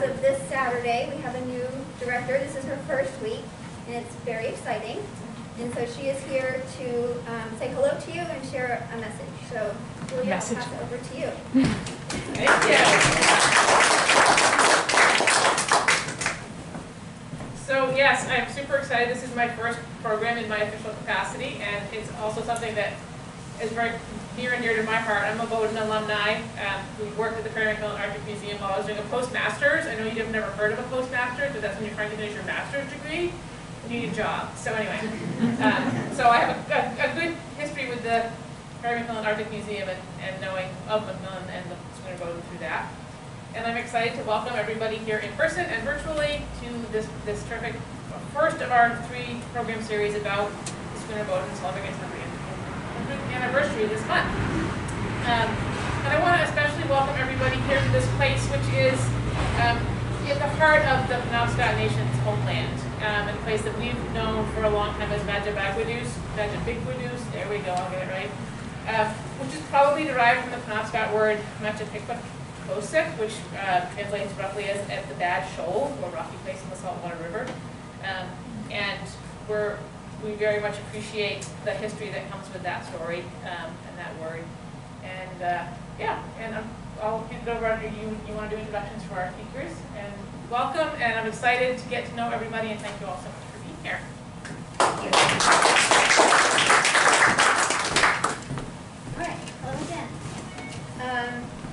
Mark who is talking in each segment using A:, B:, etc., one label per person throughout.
A: as of this Saturday, we have a new director. This is her first week, and it's very exciting. And so she is here to say hello to you and share a message. So, Julia, I'll pass it over to you.
B: Thank you. So yes, I'm super excited. This is my first program in my official capacity, and it's also something that is very near and dear to my heart. I'm a Bowdoin alumni. We worked at the Mcmillan Arctic Museum while I was doing a postmaster's. I know you've never heard of a postmaster's, but that's when you're trying to finish your master's degree. You need a job. So anyway, so I have a good history with the Mcmillan Arctic Museum and knowing of Mcmillan and the schooner Bowdoin through that. And I'm excited to welcome everybody here in person and virtually to this terrific first of our 3 program series about the schooner Bowdoin celebrating its 100th anniversary this month. And I want to especially welcome everybody here to this place, which is at the heart of the Penobscot Nation's homeland, and a place that we've known for a long time as Bigwadoos, there we go, I'll get it right, which is probably derived from the Penobscot word Machapikpakosik, which translates roughly as at the bad shoal, or rocky place in the saltwater river. And we very much appreciate the history that comes with that story and that word. And yeah, and I'll hand it over. You want to do introductions for our speakers? And welcome, and I'm excited to get to know everybody, and thank you all so much for being here.
A: Thank you. All right, hello again.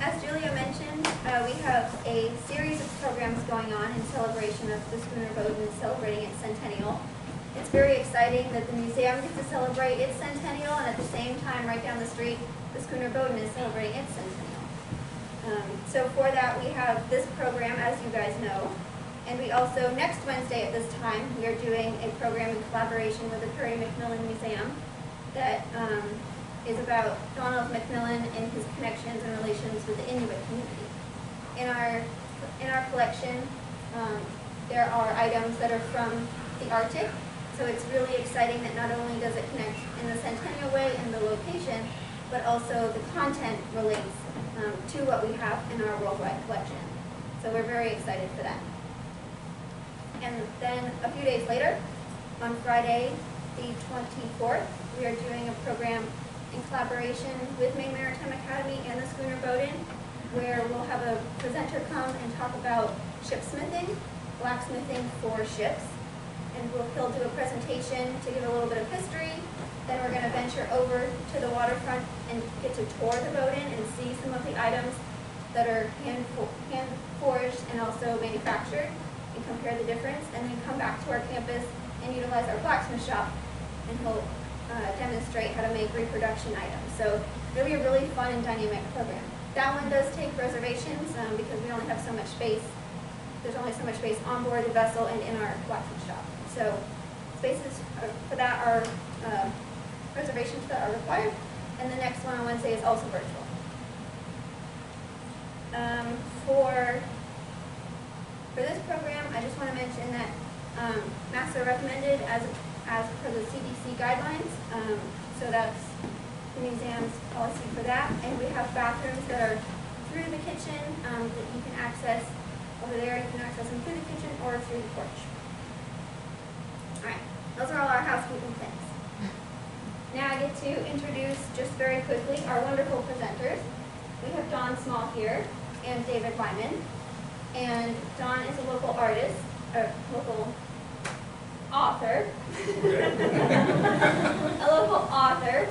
A: As Julia mentioned, we have a series of programs going on in celebration of the schooner Bowdoin celebrating its centennial. It's very exciting that the museum gets to celebrate its centennial, and at the same time, right down the street, the schooner Bowdoin is celebrating its centennial. So for that, we have this program, as you guys know, and we also, next Wednesday at this time, we are doing a program in collaboration with the Mcmillan Museum that is about Donald MacMillan and his connections and relations with the Inuit community. In our collection, there are items that are from the Arctic, so it's really exciting that not only does it connect in the centennial way in the location, but also the content relates to what we have in our worldwide collection. So we're very excited for that. And then a few days later, on Friday the 24th, we are doing a program in collaboration with Maine Maritime Academy and the schooner Bowdoin, where we'll have a presenter come and talk about shipsmithing, blacksmithing for ships. And he'll do a presentation to give a little bit of history. Then we're going to venture over to the waterfront and get to tour the Bowdoin and see some of the items that are hand forged and also manufactured and compare the difference. And then come back to our campus and utilize our blacksmith shop, and he'll demonstrate how to make reproduction items. So it'll be a really fun and dynamic program. That one does take reservations because we only have so much space. There's only so much space on board the vessel and in our blacksmith shop. So spaces for that are reservations that are required, and the next one on Wednesday is also virtual. For this program, I just want to mention that masks are recommended as per the CDC guidelines. So that's the museum's policy for that, and we have bathrooms that are through the kitchen that you can access over there. You can access them through the kitchen or through the porch. All right, those are all our housekeeping things. Now I get to introduce, just very quickly, our wonderful presenters. We have Don Small here and David Wyman. And Don is a local artist, a local author. A local author.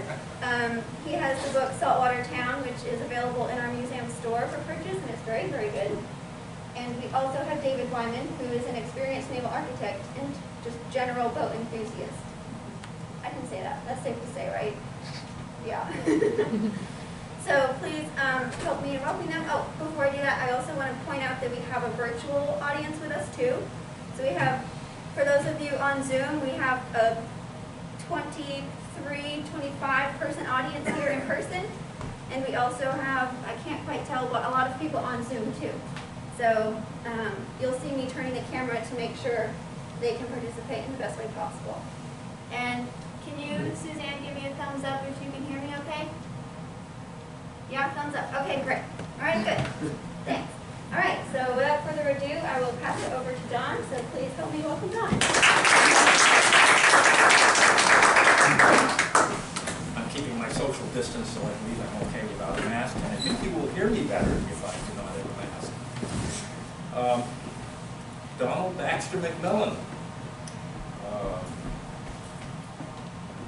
A: He has the book Saltwater Town, which is available in our museum store for purchase, and it's very, very good. And we also have David Wyman, who is an experienced naval architect and just general boat enthusiast. I can say that. That's safe to say, right? Yeah. So please help me in welcoming them. Oh, before I do that, I also want to point out that we have a virtual audience with us too. So we have, for those of you on Zoom, we have a 23, 25 person audience here in person. And we also have, I can't quite tell, but a lot of people on Zoom too. So you'll see me turning the camera to make sure they can participate in the best way possible. And can you, Suzanne, give me a thumbs up if you can hear me okay? Yeah, thumbs up. Okay, great. All right, good. Thanks. All right, so without further ado, I I will pass it over to Don, so please help me welcome Don.
C: I'm keeping my social distance, so I believe I'm okay without a mask, and I think you will hear me better if I do not have a mask. Donald Baxter McMillan.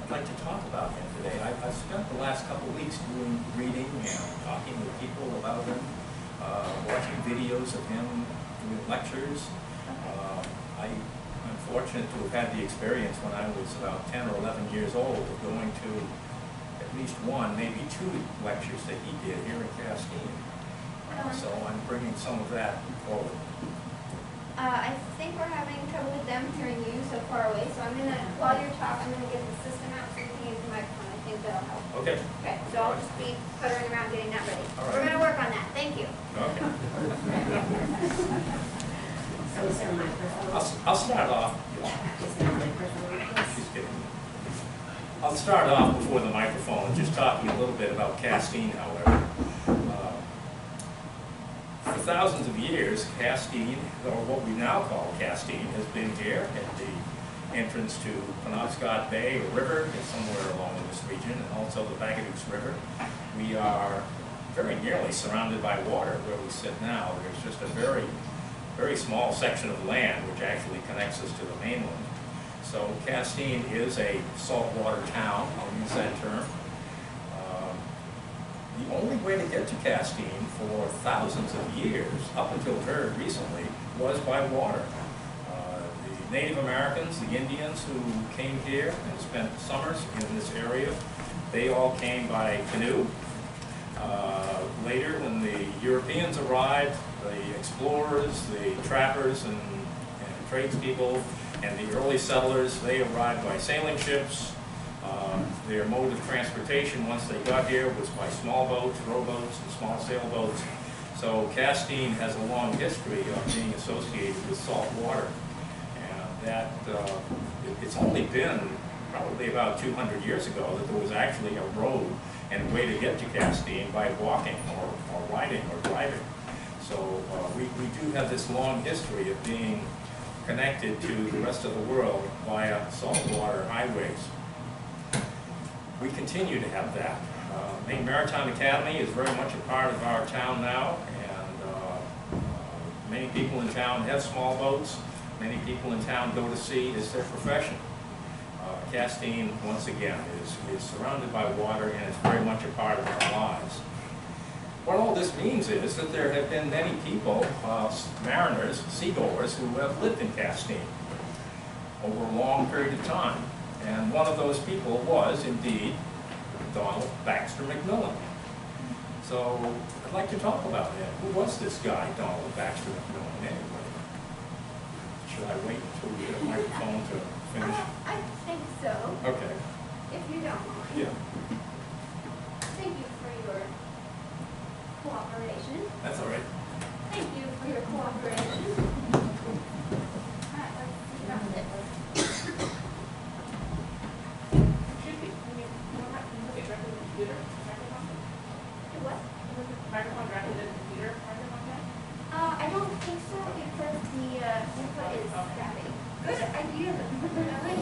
C: I'd like to talk about him today. I've spent the last couple of weeks doing reading and talking with people about him, watching videos of him doing lectures. I'm fortunate to have had the experience when I was about 10 or 11 years old of going to at least one, maybe two lectures that he did here in Castine. So I'm bringing some of that forward.
A: I think we're having trouble with them hearing you so far away, so I'm going to, while you're talking, I'm going to get the system out so you can use the microphone. I think that'll help.
C: Okay.
A: Okay, so I'll just be puttering around getting that ready.
C: All right.
A: We're going to work on that. Thank you.
C: Okay.
D: So is there a microphone?
C: I'll start off.
D: Is there a microphone?
C: She's kidding me. I'll start off before the microphone, just talking a little bit about Castine, however. For thousands of years, Castine, or what we now call Castine, has been here at the entrance to Penobscot Bay or River, it's somewhere along in this region, and also the Baggadoos River. We are very nearly surrounded by water where we sit now. There's just a very, very small section of land which actually connects us to the mainland. So Castine is a saltwater town, I'll use that term. The only way to get to Castine for thousands of years, up until very recently, was by water. The Native Americans, the Indians who came here and spent summers in this area, they all came by canoe. Later, when the Europeans arrived, the explorers, the trappers and tradespeople, and the early settlers, they arrived by sailing ships. Their mode of transportation once they got here was by small boats, rowboats, and small sailboats. So Castine has a long history of being associated with salt water. And that it's only been probably about 200 years ago that there was actually a road and a way to get to Castine by walking or riding or driving. So we do have this long history of being connected to the rest of the world via saltwater highways. We continue to have that. Maine Maritime Academy is very much a part of our town now, and many people in town have small boats. Many people in town go to sea. It's their profession. Castine, once again, is surrounded by water, and it's very much a part of our lives. What all this means is that there have been many people, mariners, seagoers, who have lived in Castine over a long period of time. And one of those people was, indeed, Donald Baxter McMillan. So I'd like to talk about him. Who was this guy, Donald Baxter McMillan, anyway? Should I wait until we get a microphone to finish?
A: I think so.
C: Okay.
A: If you don't mind.
C: Yeah.
A: Thank you for your cooperation.
C: That's all right.
A: Thank you for your cooperation. All right, let's see about this.
B: Should be, you don't have to look at directly the computer, microphone?
A: Do what?
B: Microphone directly to the computer, microphone there?
A: I don't think so because the input is crappy. Good idea. Really.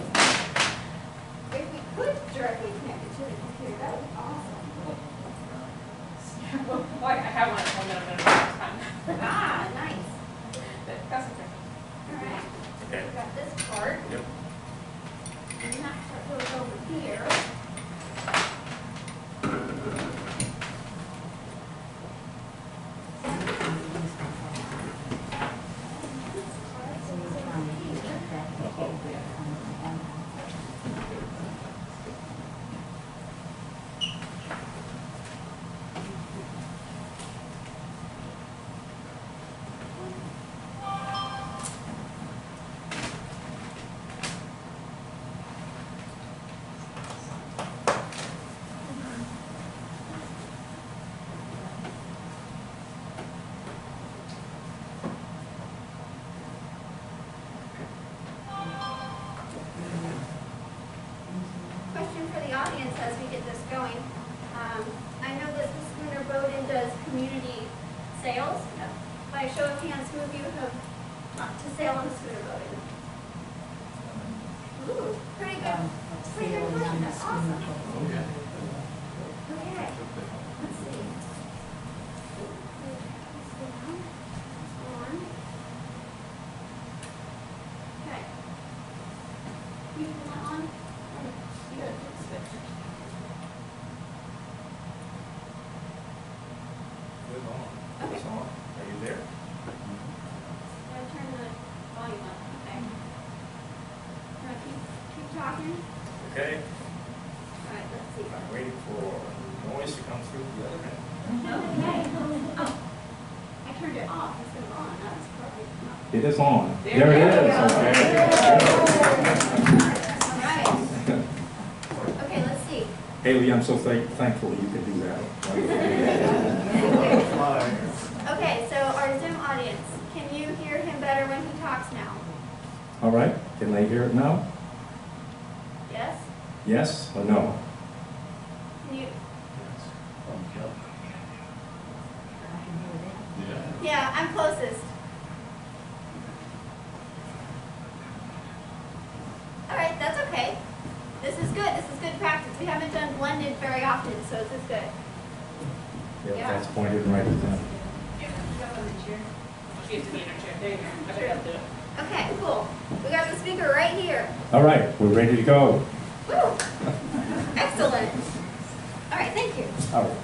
A: If we could directly connect it to the computer, that would be awesome.
B: Well, I have one at home that I'm going to try next time.
A: Ah, nice.
B: That's okay.
A: All right.
C: Okay.
A: We've got this part.
C: Yep.
A: And that part goes over here. sail on a schooner boat? Ooh, pretty good. Pretty good question. That's awesome. Okay. Let's see. On. Okay. You want on? You gotta switch.
C: Good on.
A: Okay.
C: It's on. Are you there?
A: Gotta turn the volume up. Okay. Keep talking.
C: Okay.
A: All right, let's see.
C: I'm waiting for noise to come through the other end.
A: Okay. Oh, I turned it off instead of on. That's perfect.
C: It is on.
B: There it
C: is.
B: is.
A: All right. Okay, let's see.
C: Haley, I'm so thankful you can do that.
A: Okay, so our Zoom audience, can you hear him better when he talks now?
C: All right. Can they hear it now?
A: Yes?
C: Yes or no?
A: Can you?
D: I can hear it.
A: Yeah, I'm closest. All right, that's okay. This is good. This is good practice. We haven't done blended very often, so this is good. Yeah.
C: That's pointed right at them.
B: She has to be in her chair. There you go. I bet that'll do it.
A: Okay, cool. We got the speaker right here.
C: All right, we're ready to go.
A: Woo! Excellent. All right, thank you.
C: All right.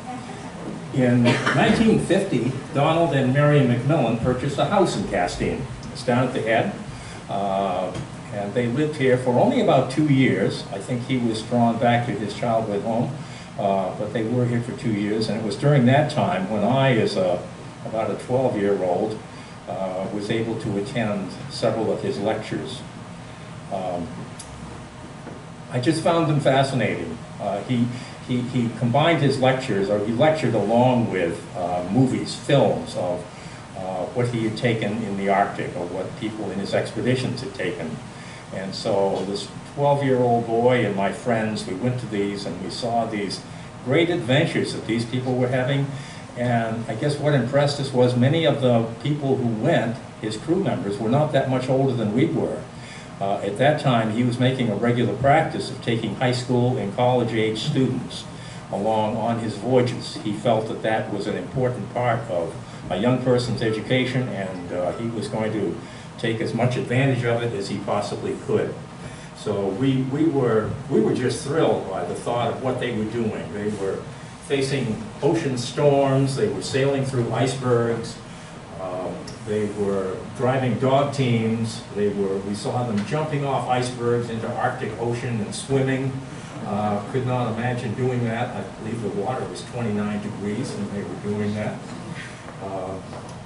C: In 1950, Donald and Mary Mcmillan purchased a house in Castine. It's down at the head. And they lived here for only about 2 years. I think he was drawn back to his childhood home, but they were here for 2 years. And it was during that time when I, as about a 12-year-old, was able to attend several of his lectures. I just found them fascinating. He combined his lectures, or he lectured along with movies, films of what he had taken in the Arctic, or what people in his expeditions had taken. And so this 12-year-old boy and my friends, we went to these and we saw these great adventures that these people were having. And I guess what impressed us was many of the people who went, his crew members, were not that much older than we were. At that time, he was making a regular practice of taking high school and college-age students along on his voyages. He felt that that was an important part of a young person's education, and he was going to take as much advantage of it as he possibly could. So we were just thrilled by the thought of what they were doing. They were facing ocean storms, they were sailing through icebergs, they were driving dog teams, we saw them jumping off icebergs into Arctic Ocean and swimming. Could not imagine doing that. I believe the water was 29 degrees and they were doing that.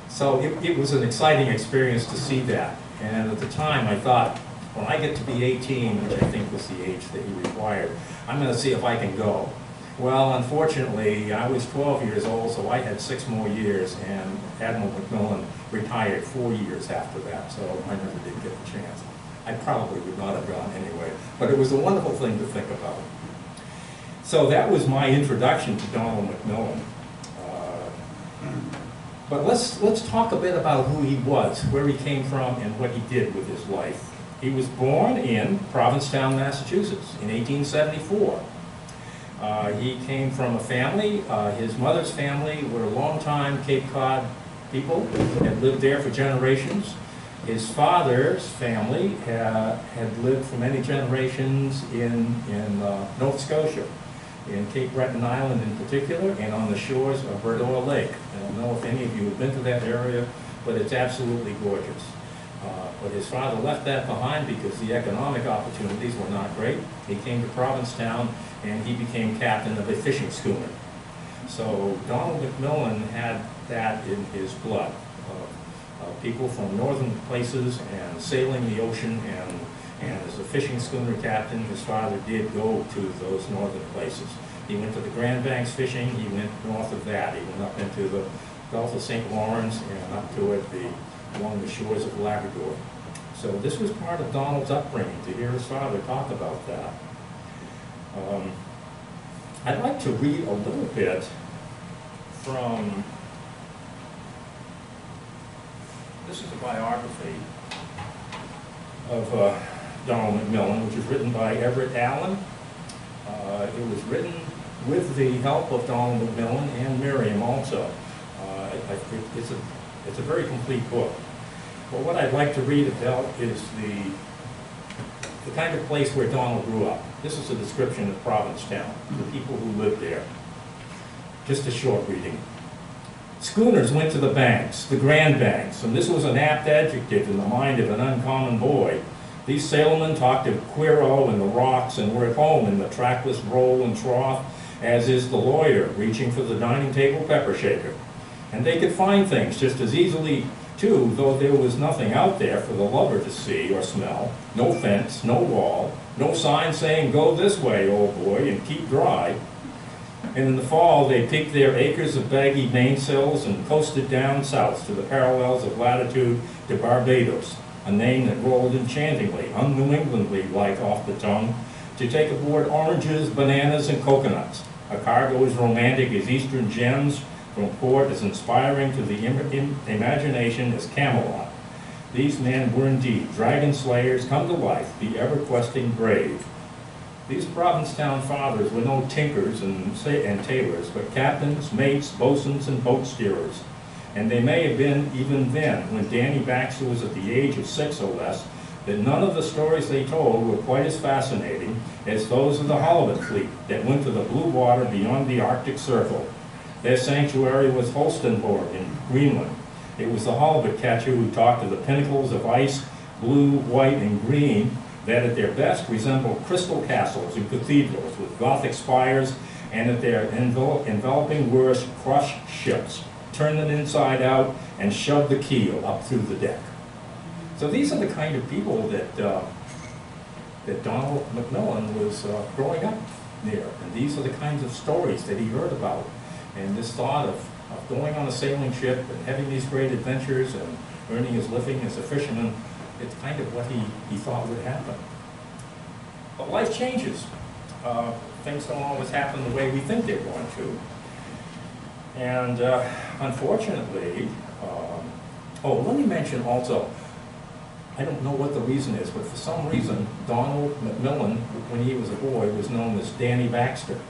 C: So it was an exciting experience to see that. And at the time I thought, when I get to be 18, which I think was the age that he required, I'm going to see if I can go. Well, unfortunately, I was 12 years old, so I had 6 more years, and Admiral Mcmillan retired 4 years after that, so I never did get the chance. I probably would not have gone anyway, but it was a wonderful thing to think about. So that was my introduction to Donald MacMillan. But let's talk a bit about who he was, where he came from, and what he did with his life. He was born in Provincetown, Massachusetts in 1874. He came from a family, his mother's family were longtime Cape Cod people, had lived there for generations. His father's family had lived for many generations in Nova Scotia, in Cape Breton Island in particular, and on the shores of Bowdoin Lake. I don't know if any of you have been to that area, but it's absolutely gorgeous. But his father left that behind because the economic opportunities were not great. He came to Provincetown and he became captain of a fishing schooner. So Donald MacMillan had that in his blood. People from northern places and sailing the ocean, and as a fishing schooner captain, his father did go to those northern places. He went to the Grand Banks fishing, he went north of that, he went up into the Gulf of St. Lawrence and up toward along the shores of Labrador. So this was part of Donald's upbringing, to hear his father talk about that. I'd like to read a little bit from, this is a biography of Donald MacMillan, which was written by Everett Allen. It was written with the help of Donald MacMillan and Miriam also. It's a very complete book. But what I'd like to read about is the kind of place where Donald grew up. This is a description of Provincetown, the people who lived there. Just a short reading. Schooners went to the banks, the Grand Banks, and this was an apt adjective in the mind of an uncommon boy. These sailormen talked of Quiro and the rocks and were at home in the trackless roll and trough, as is the loiter reaching for the dining table pepper shaker. And they could find things just as easily, too, though there was nothing out there for the lover to see or smell. No fence, no wall, no sign saying, "Go this way, old boy, and keep dry." And in the fall, they picked their acres of baggy mainsails and coasted down south to the parallels of latitude to Barbados, a name that rolled enchantingly, un-New Englandly like off the tongue, to take aboard oranges, bananas, and coconuts, a cargo as romantic as Eastern gems, from port as inspiring to the imagination as Camelot. These men were indeed dragon slayers come to life, the ever-questing brave. These Provincetown fathers were no tinkers and tailors, but captains, mates, boatswains, and boat steerers. And they may have been, even then, when Danny Baxter was at the age of 6 or less, that none of the stories they told were quite as fascinating as those of the halibut fleet that went to the blue water beyond the Arctic Circle. Their sanctuary was Holstenborg in Greenland. It was the halibut catcher who talked of the pinnacles of ice, blue, white, and green, that at their best resembled crystal castles and cathedrals with Gothic spires, and at their enveloping worst crushed ships, turned them inside out, and shoved the keel up through the deck. So these are the kind of people that Donald MacMillan was growing up near, and these are the kinds of stories that he heard about. And this thought of going on a sailing ship and having these great adventures and earning his living as a fisherman, it's kind of what he thought would happen. But life changes. Things don't always happen the way we think they're going to. And unfortunately, let me mention also, I don't know what the reason is, but for some reason, Donald MacMillan, when he was a boy, was known as Danny Baxter.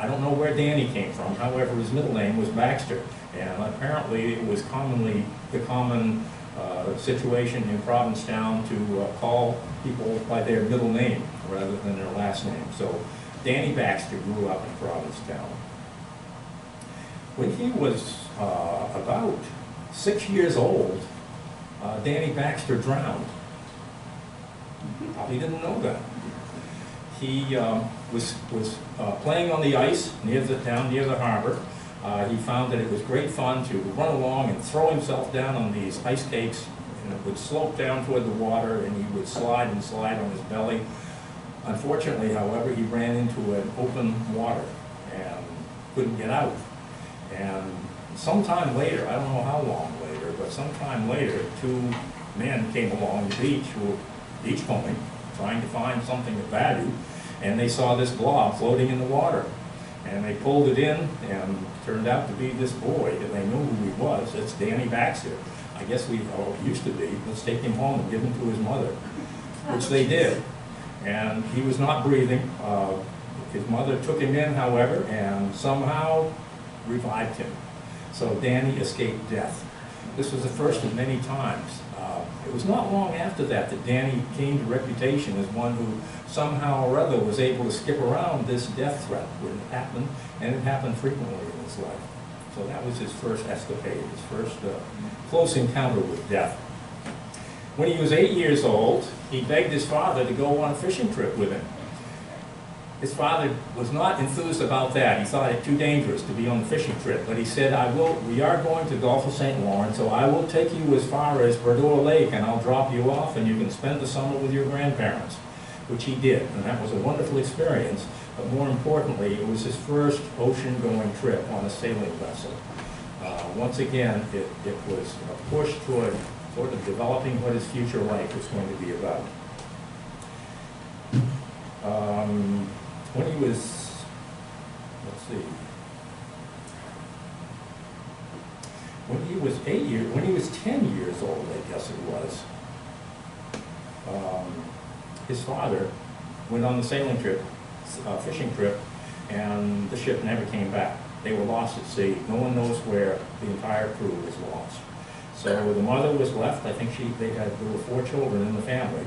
C: I don't know where Danny came from, however, his middle name was Baxter. And apparently it was the common situation in Provincetown to call people by their middle name rather than their last name. So Danny Baxter grew up in Provincetown. When he was about 6 years old, Danny Baxter drowned. You probably didn't know that. He was playing on the ice down near the harbor. He found that it was great fun to run along and throw himself down on these ice cakes, and it would slope down toward the water, and he would slide and slide on his belly. Unfortunately, however, he ran into an open water and couldn't get out. And sometime later, I don't know how long later, but sometime later, 2 men came along the beach who were beachcombing, trying to find something of value, and they saw this blob floating in the water. And they pulled it in, and it turned out to be this boy, and they knew who he was. It's Danny Baxter. I guess it used to be, let's take him home and give him to his mother, which they did. And he was not breathing. His mother took him in, however, and somehow revived him. So Danny escaped death. This was the first of many times. It was not long after that Danny gained a reputation as one who somehow or other was able to skip around this death threat when it happened, and it happened frequently in his life. So that was his first escapade, his first close encounter with death. When he was 8 years old, he begged his father to go on a fishing trip with him. His father was not enthused about that. He thought it too dangerous to be on the fishing trip, but he said, we are going to Gulf of St. Lawrence, so I will take you as far as Bowdoin Lake, and I'll drop you off, and you can spend the summer with your grandparents, which he did, and that was a wonderful experience. But more importantly, it was his first ocean-going trip on a sailing vessel. Once again, it was a push toward sort of developing what his future life was going to be about. When he was, when he was 10 years old, I guess it was, his father went on the sailing trip, fishing trip, and the ship never came back. They were lost at sea. No one knows where the entire crew was lost. So the mother was left. I think there were 4 children in the family.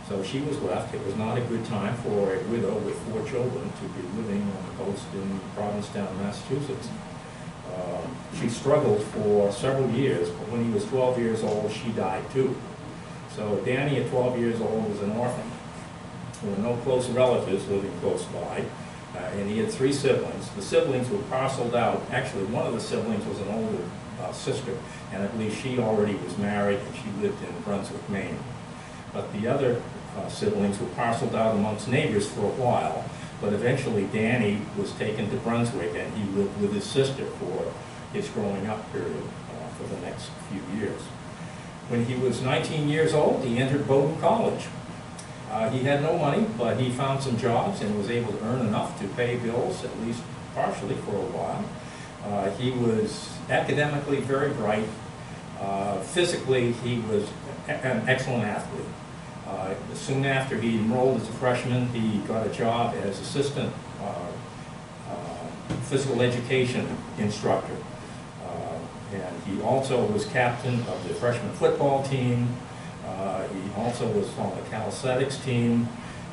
C: So she was left. It was not a good time for a widow with 4 children to be living on the coast in Provincetown, Massachusetts. She struggled for several years, but when he was 12 years old, she died too. So Danny, at 12 years old, was an orphan. There were no close relatives living close by, and he had 3 siblings. The siblings were parceled out. Actually, one of the siblings was an older sister, and I believe she already was married, and she lived in Brunswick, Maine. But the other siblings were parceled out amongst neighbors for a while, but eventually Danny was taken to Brunswick, and he lived with his sister for his growing up period for the next few years. When he was 19 years old, he entered Bowdoin College. He had no money, but he found some jobs and was able to earn enough to pay bills, at least partially, for a while. He was academically very bright. Physically, he was an excellent athlete. Soon after he enrolled as a freshman, he got a job as assistant physical education instructor. And he also was captain of the freshman football team. He also was on the calisthenics team,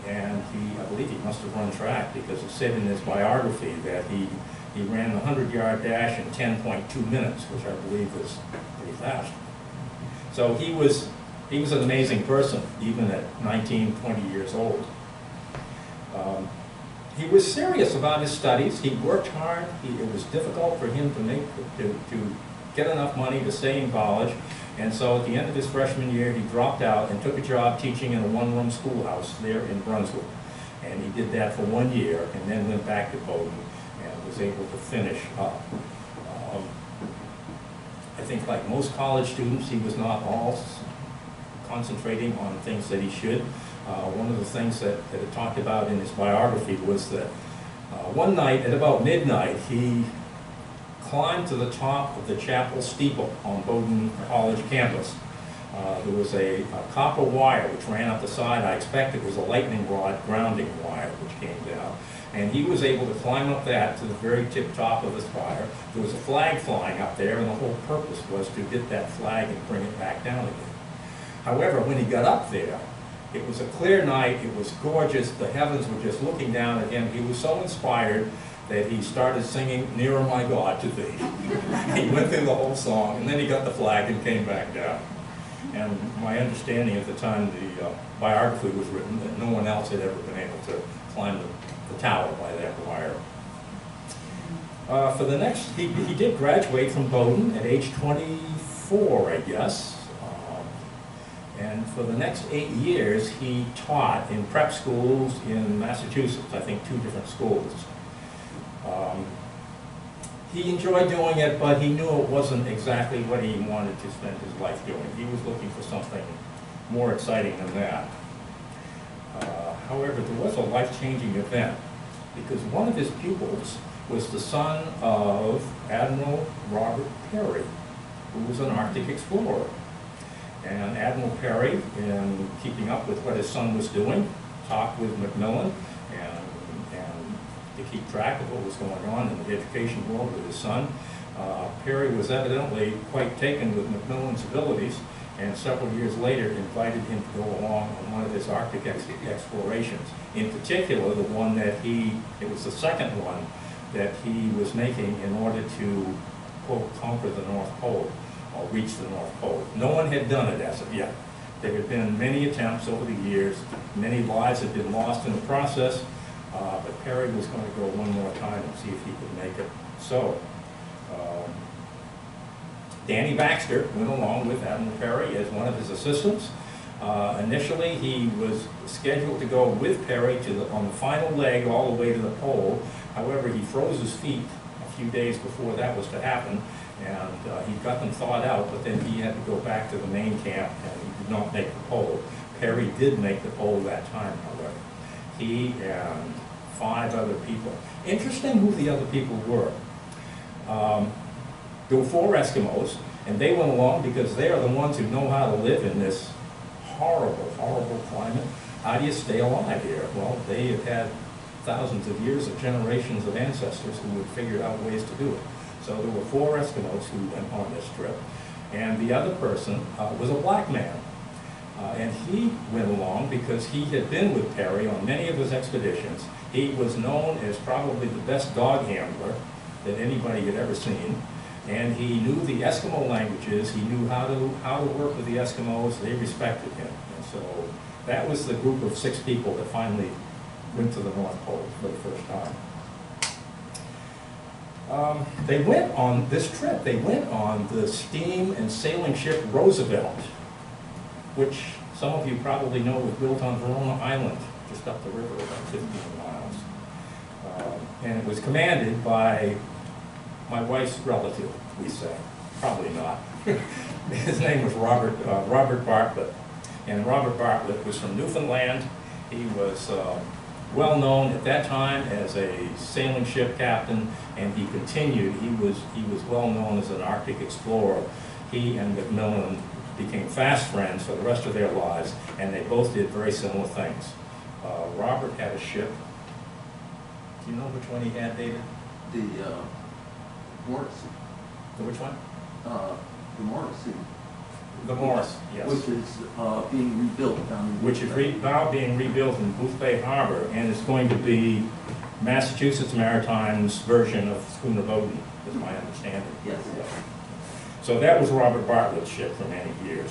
C: and I believe he must have run track, because it said in his biography that he ran the 100-yard dash in 10.2 minutes, which I believe is pretty fast. So he was an amazing person, even at 19, 20 years old. He was serious about his studies. He worked hard. It was difficult for him to get enough money to stay in college. And so at the end of his freshman year, he dropped out and took a job teaching in a one-room schoolhouse there in Brunswick. And he did that for 1 year, and then went back to Bowdoin and was able to finish up. I think, like most college students, he was not all concentrating on things that he should. One of the things that it talked about in his biography was that one night at about midnight, he climbed to the top of the chapel steeple on Bowdoin College campus. There was a copper wire which ran up the side. I expect it was a lightning rod grounding wire which came down. And he was able to climb up that to the very tip top of the spire. There was a flag flying up there, and the whole purpose was to get that flag and bring it back down again. However, when he got up there, it was a clear night. It was gorgeous. The heavens were just looking down at him. He was so inspired that he started singing "Nearer My God to Thee." He went through the whole song, and then he got the flag and came back down. And my understanding at the time the biography was written, that no one else had ever been able to climb the tower by that wire. For the next, he did graduate from Bowdoin at age 24, I guess. And for the next 8 years, he taught in prep schools in Massachusetts, I think 2 different schools. He enjoyed doing it, but he knew it wasn't exactly what he wanted to spend his life doing. He was looking for something more exciting than that. However, there was a life-changing event, because one of his pupils was the son of Admiral Robert Peary, who was an Arctic explorer. And Admiral Peary, in keeping up with what his son was doing, talked with Mcmillan and to keep track of what was going on in the education world with his son. Peary was evidently quite taken with Mcmillan's abilities, and several years later invited him to go along on one of his Arctic explorations. In particular, the one that it was the second one that he was making in order to, quote, conquer the North Pole, or reach the North Pole. No one had done it as of yet. There had been many attempts over the years. Many lives had been lost in the process, but Peary was going to go one more time and see if he could make it. So, Danny Baxter went along with Admiral Peary as one of his assistants. Initially, he was scheduled to go with Peary on the final leg all the way to the pole. However, he froze his feet a few days before that was to happen, and he got them thawed out, but then he had to go back to the main camp, and he did not make the pole. Peary did make the pole that time, however. He and 5 other people. Interesting who the other people were. There were 4 Eskimos, and they went along because they are the ones who know how to live in this
E: horrible, horrible climate. How do you stay alive here? Well, they had had thousands of years of generations of ancestors who had figured out ways to do it. So there were 4 Eskimos who went on this trip, and the other person was a black man. And he went along because he had been with Perry on many of his expeditions. He was known as probably the best dog handler that anybody had ever seen. And he knew the Eskimo languages. He knew how to work with the Eskimos. They respected him. And so that was the group of 6 people that finally went to the North Pole for the first time. They went on this trip. They went on the steam and sailing ship Roosevelt, which some of you probably know was built on Verona Island, just up the river, about 15 miles. And it was commanded by my wife's relative, we say. Probably not. His name was Robert Bartlett. And Robert Bartlett was from Newfoundland. He was well known at that time as a sailing ship captain, and he continued. He was well known as an Arctic explorer. He and Mcmillan became fast friends for the rest of their lives, and they both did very similar things. Robert had a ship. Do you know which one he had, David?
F: The Morris.
E: The which one?
F: The Morris.
E: The Morris, yes.
F: Which is being rebuilt down in
E: Which is now being rebuilt in Booth Bay Harbor, and is going to be Massachusetts Maritime's version of schooner Bowdoin, is my understanding.
F: Yes.
E: So that was Robert Bartlett's ship for many years.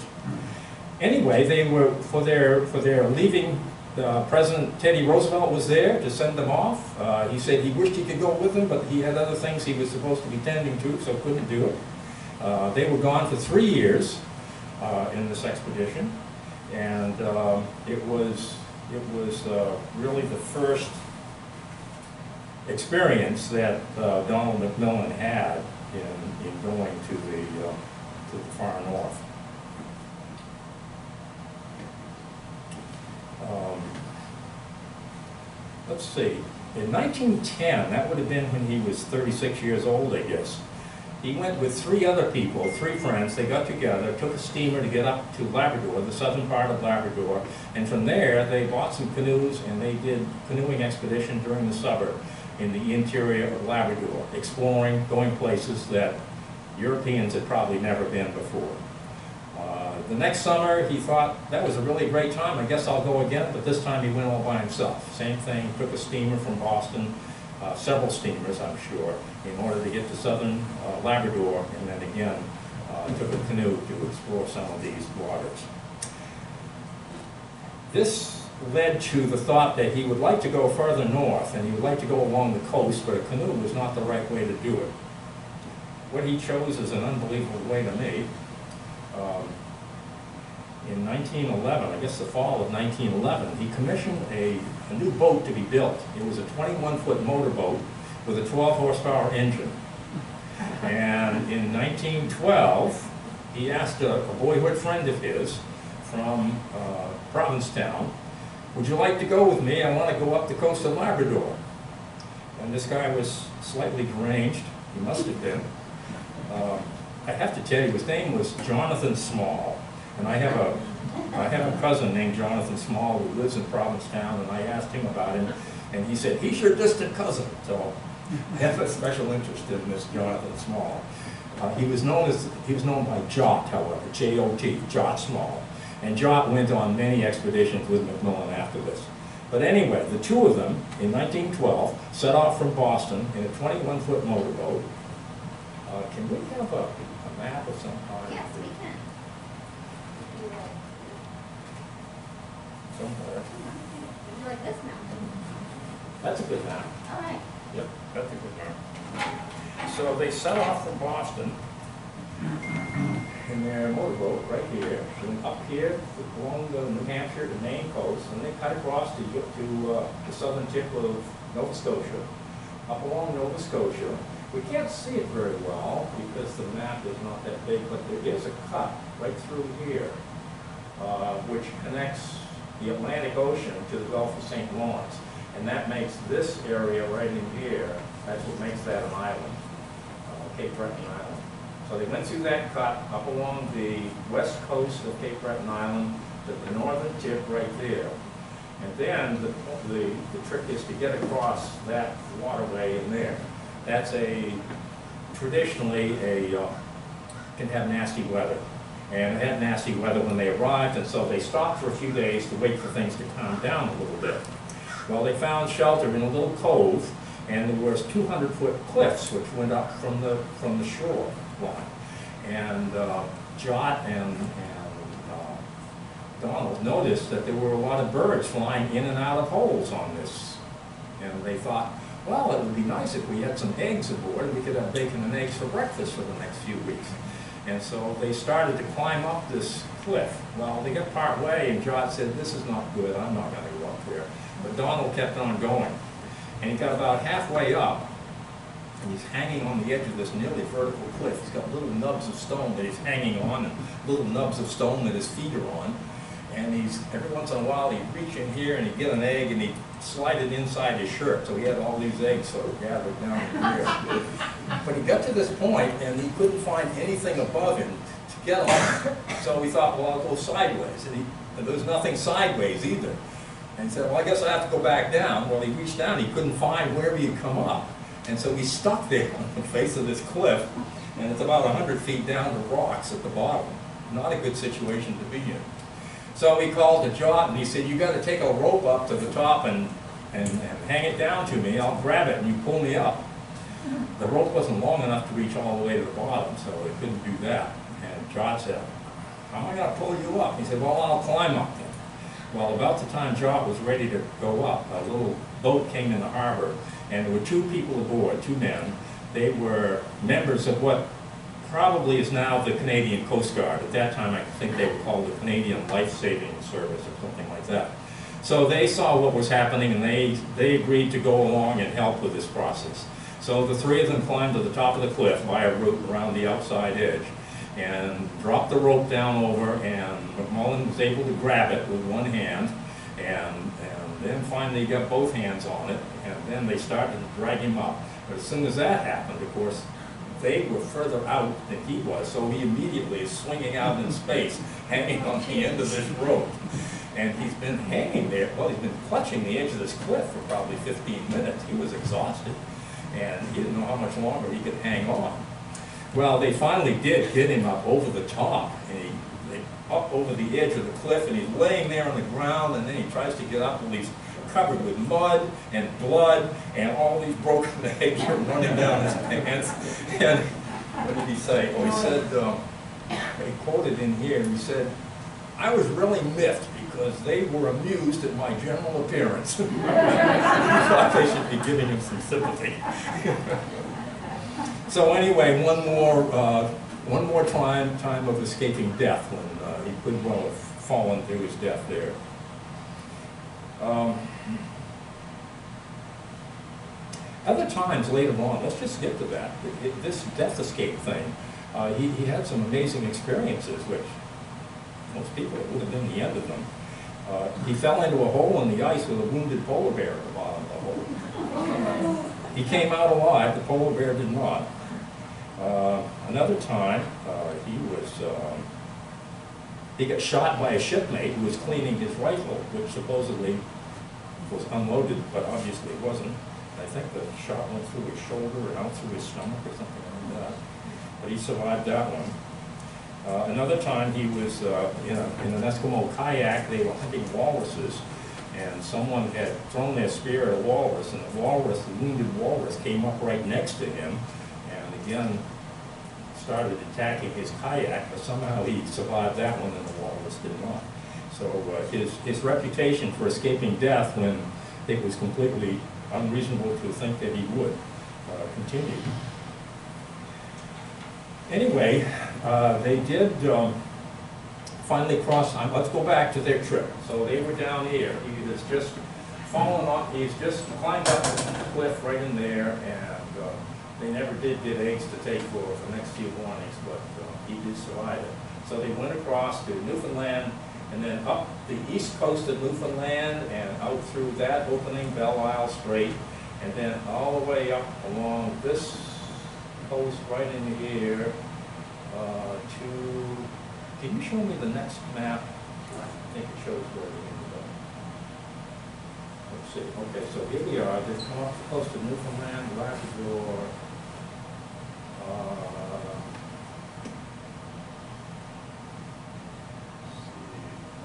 E: Anyway, they were for their leaving. President Teddy Roosevelt was there to send them off. He said he wished he could go with them, but he had other things he was supposed to be tending to, so couldn't do it. They were gone for 3 years in this expedition, and it was really the first experience that Donald MacMillan had in going to the far north. Let's see, in 1910, that would have been when he was 36 years old, I guess. He went with 3 other people, 3 friends. They got together, took a steamer to get up to Labrador, the southern part of Labrador, and from there they bought some canoes and they did canoeing expedition during the summer in the interior of Labrador, exploring, going places that Europeans had probably never been before. The next summer, he thought, that was a really great time, I guess I'll go again, but this time he went all by himself. Same thing, took a steamer from Boston, several steamers, I'm sure, in order to get to southern Labrador, and then again, took a canoe to explore some of these waters. This led to the thought that he would like to go further north, and he would like to go along the coast, but a canoe was not the right way to do it. What he chose is an unbelievable way to me. In 1911, I guess the fall of 1911, he commissioned a new boat to be built. It was a 21-foot motorboat with a 12-horsepower engine. And in 1912, he asked a boyhood friend of his from Provincetown, would you like to go with me? I want to go up the coast of Labrador. And this guy was slightly deranged. He must have been. I have to tell you, his name was Jonathan Small. And I have a cousin named Jonathan Small who lives in Provincetown, and I asked him about him, and he said, he's your distant cousin. So I have a special interest in this Jonathan Small. He was known by Jot, however, J-O-T, Jot Small. And Jot went on many expeditions with Mcmillan after this. But anyway, the 2 of them, in 1912, set off from Boston in a 21-foot motorboat. Can we have a map of some kind?
A: Yes, we can.
E: Somewhere.
A: Would you like this now?
E: That's a good map.
A: All right.
E: Yep, that's a good map. So they set off from Boston in their motorboat right here, and up here along the New Hampshire to Maine coast, and they cut across to the southern tip of Nova Scotia, up along Nova Scotia. We can't see it very well because the map is not that big, but there is a cut right through here, which connects the Atlantic Ocean to the Gulf of St. Lawrence. And that makes this area right in here, that's what makes that an island, Cape Breton Island. So they went through that cut up along the west coast of Cape Breton Island, to the northern tip right there. And then the trick is to get across that waterway in there. That's traditionally can have nasty weather. And it had nasty weather when they arrived, and so they stopped for a few days to wait for things to calm down a little bit. Well, they found shelter in a little cove, and there was 200-foot cliffs which went up from the shore line. And Jot and Donald noticed that there were a lot of birds flying in and out of holes on this. And they thought, well, it would be nice if we had some eggs aboard. We could have bacon and eggs for breakfast for the next few weeks. And so they started to climb up this cliff. Well, they got part way, and Jot said, this is not good. I'm not going to go up there. But Donald kept on going. And he got about halfway up, and he's hanging on the edge of this nearly vertical cliff. He's got little nubs of stone that he's hanging on, and little nubs of stone that his feet are on. And every once in a while, he'd reach in here and he'd get an egg and he'd slide it inside his shirt. So he had all these eggs sort of gathered down in here. But he got to this point and he couldn't find anything above him to get on. So he thought, well, I'll go sideways. And there was nothing sideways either. And he said, well, I guess I have to go back down. Well, he reached down, he couldn't find where he had come up. And so he's stuck there on the face of this cliff. And it's about 100 feet down to rocks at the bottom. Not a good situation to be in. So he called to Jot and he said, you got to take a rope up to the top and hang it down to me. I'll grab it and you pull me up. The rope wasn't long enough to reach all the way to the bottom, so he couldn't do that. And Jot said, how am I going to pull you up? He said, well, I'll climb up then. Well, about the time Jot was ready to go up, a little boat came in the harbor, and there were two people aboard, two men. They were members of what probably is now the Canadian Coast Guard. At that time, I think they were called the Canadian Life-Saving Service or something like that. So they saw what was happening, and they agreed to go along and help with this process. So the three of them climbed to the top of the cliff by a route around the outside edge and dropped the rope down over, and Mcmillan was able to grab it with one hand, and then finally got both hands on it, and then they started to drag him up. But as soon as that happened, of course, they were further out than he was, so he immediately is swinging out in space, hanging on the end of this rope. And he's been hanging there, well, he's been clutching the edge of this cliff for probably 15 minutes. He was exhausted, and he didn't know how much longer he could hang on. Well, they finally did get him up over the top, and up over the edge of the cliff, and he's laying there on the ground, and then he tries to get up, and he's covered with mud and blood, and all these broken eggs are running down his pants. And what did he say? Oh, he said, he quoted in here, and he said, I was really miffed because they were amused at my general appearance. He thought they should be giving him some sympathy. So anyway, one more time of escaping death when he could well have fallen to his death there. Other times later on, let's just get to that. This death escape thing, he had some amazing experiences, which most people, it would have been the end of them. He fell into a hole in the ice with a wounded polar bear at the bottom of the hole. He came out alive, the polar bear did not. Another time, he got shot by a shipmate who was cleaning his rifle, which supposedly was unloaded, but obviously it wasn't. I think the shot went through his shoulder and out through his stomach or something like that. But he survived that one. Another time he was in an Eskimo kayak. They were hunting walruses, and someone had thrown their spear at a walrus, and the wounded walrus came up right next to him, and again started attacking his kayak, but somehow he survived that one and the walrus did not. So his reputation for escaping death when it was completely unreasonable to think that he would continue. Anyway, they did finally cross. Let's go back to their trip. So they were down here. He has just fallen off. He's just climbed up the cliff right in there, and they never did get eggs to take for the next few mornings, but he did survive it. So they went across to Newfoundland, and then up the east coast of Newfoundland, and out through that opening, Belle Isle Strait, and then all the way up along this coast right in here to, can you show me the next map? I think shows where we ended up. Let's see, okay, so here we are, they've come up close to Newfoundland, Labrador.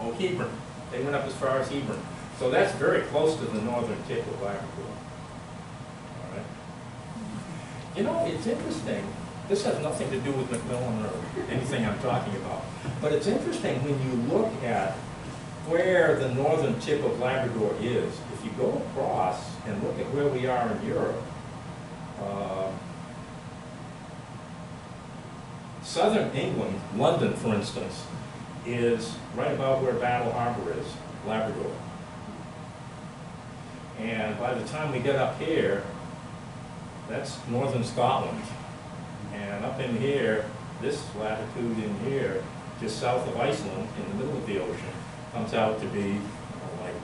E: Oh, Hebron. They went up as far as Hebron. So that's very close to the northern tip of Labrador. All right. You know, it's interesting. This has nothing to do with Mcmillan or anything I'm talking about. But it's interesting when you look at where the northern tip of Labrador is. If you go across and look at where we are in Europe, southern England, London, for instance, is right about where Battle Harbor is, Labrador. And by the time we get up here, that's northern Scotland. And up in here, this latitude in here, just south of Iceland, in the middle of the ocean, comes out to be like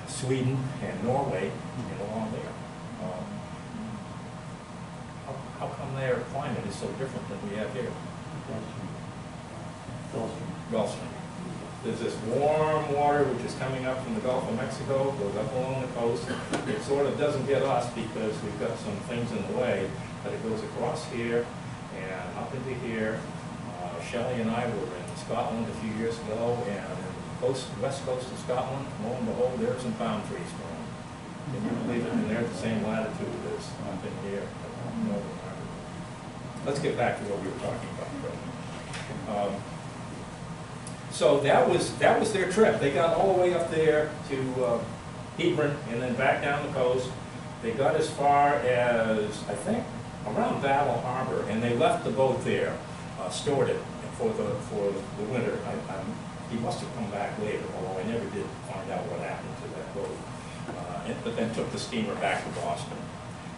E: Sweden and Norway, and along there. How come their climate is so different than we have here? Gulf Stream. There's this warm water which is coming up from the Gulf of Mexico, goes up along the coast. It sort of doesn't get us because we've got some things in the way, but it goes across here and up into here. Shelley and I were in Scotland a few years ago, and in the west coast of Scotland, lo and behold, there's some palm trees growing. Can you believe it? And they're the same latitude as up in here. Let's get back to what we were talking about. So that was their trip. They got all the way up there to Hebron and then back down the coast. They got as far as, I think, around Battle Harbor, and they left the boat there, stored it for the winter. He must have come back later, although I never did find out what happened to that boat. But then took the steamer back to Boston.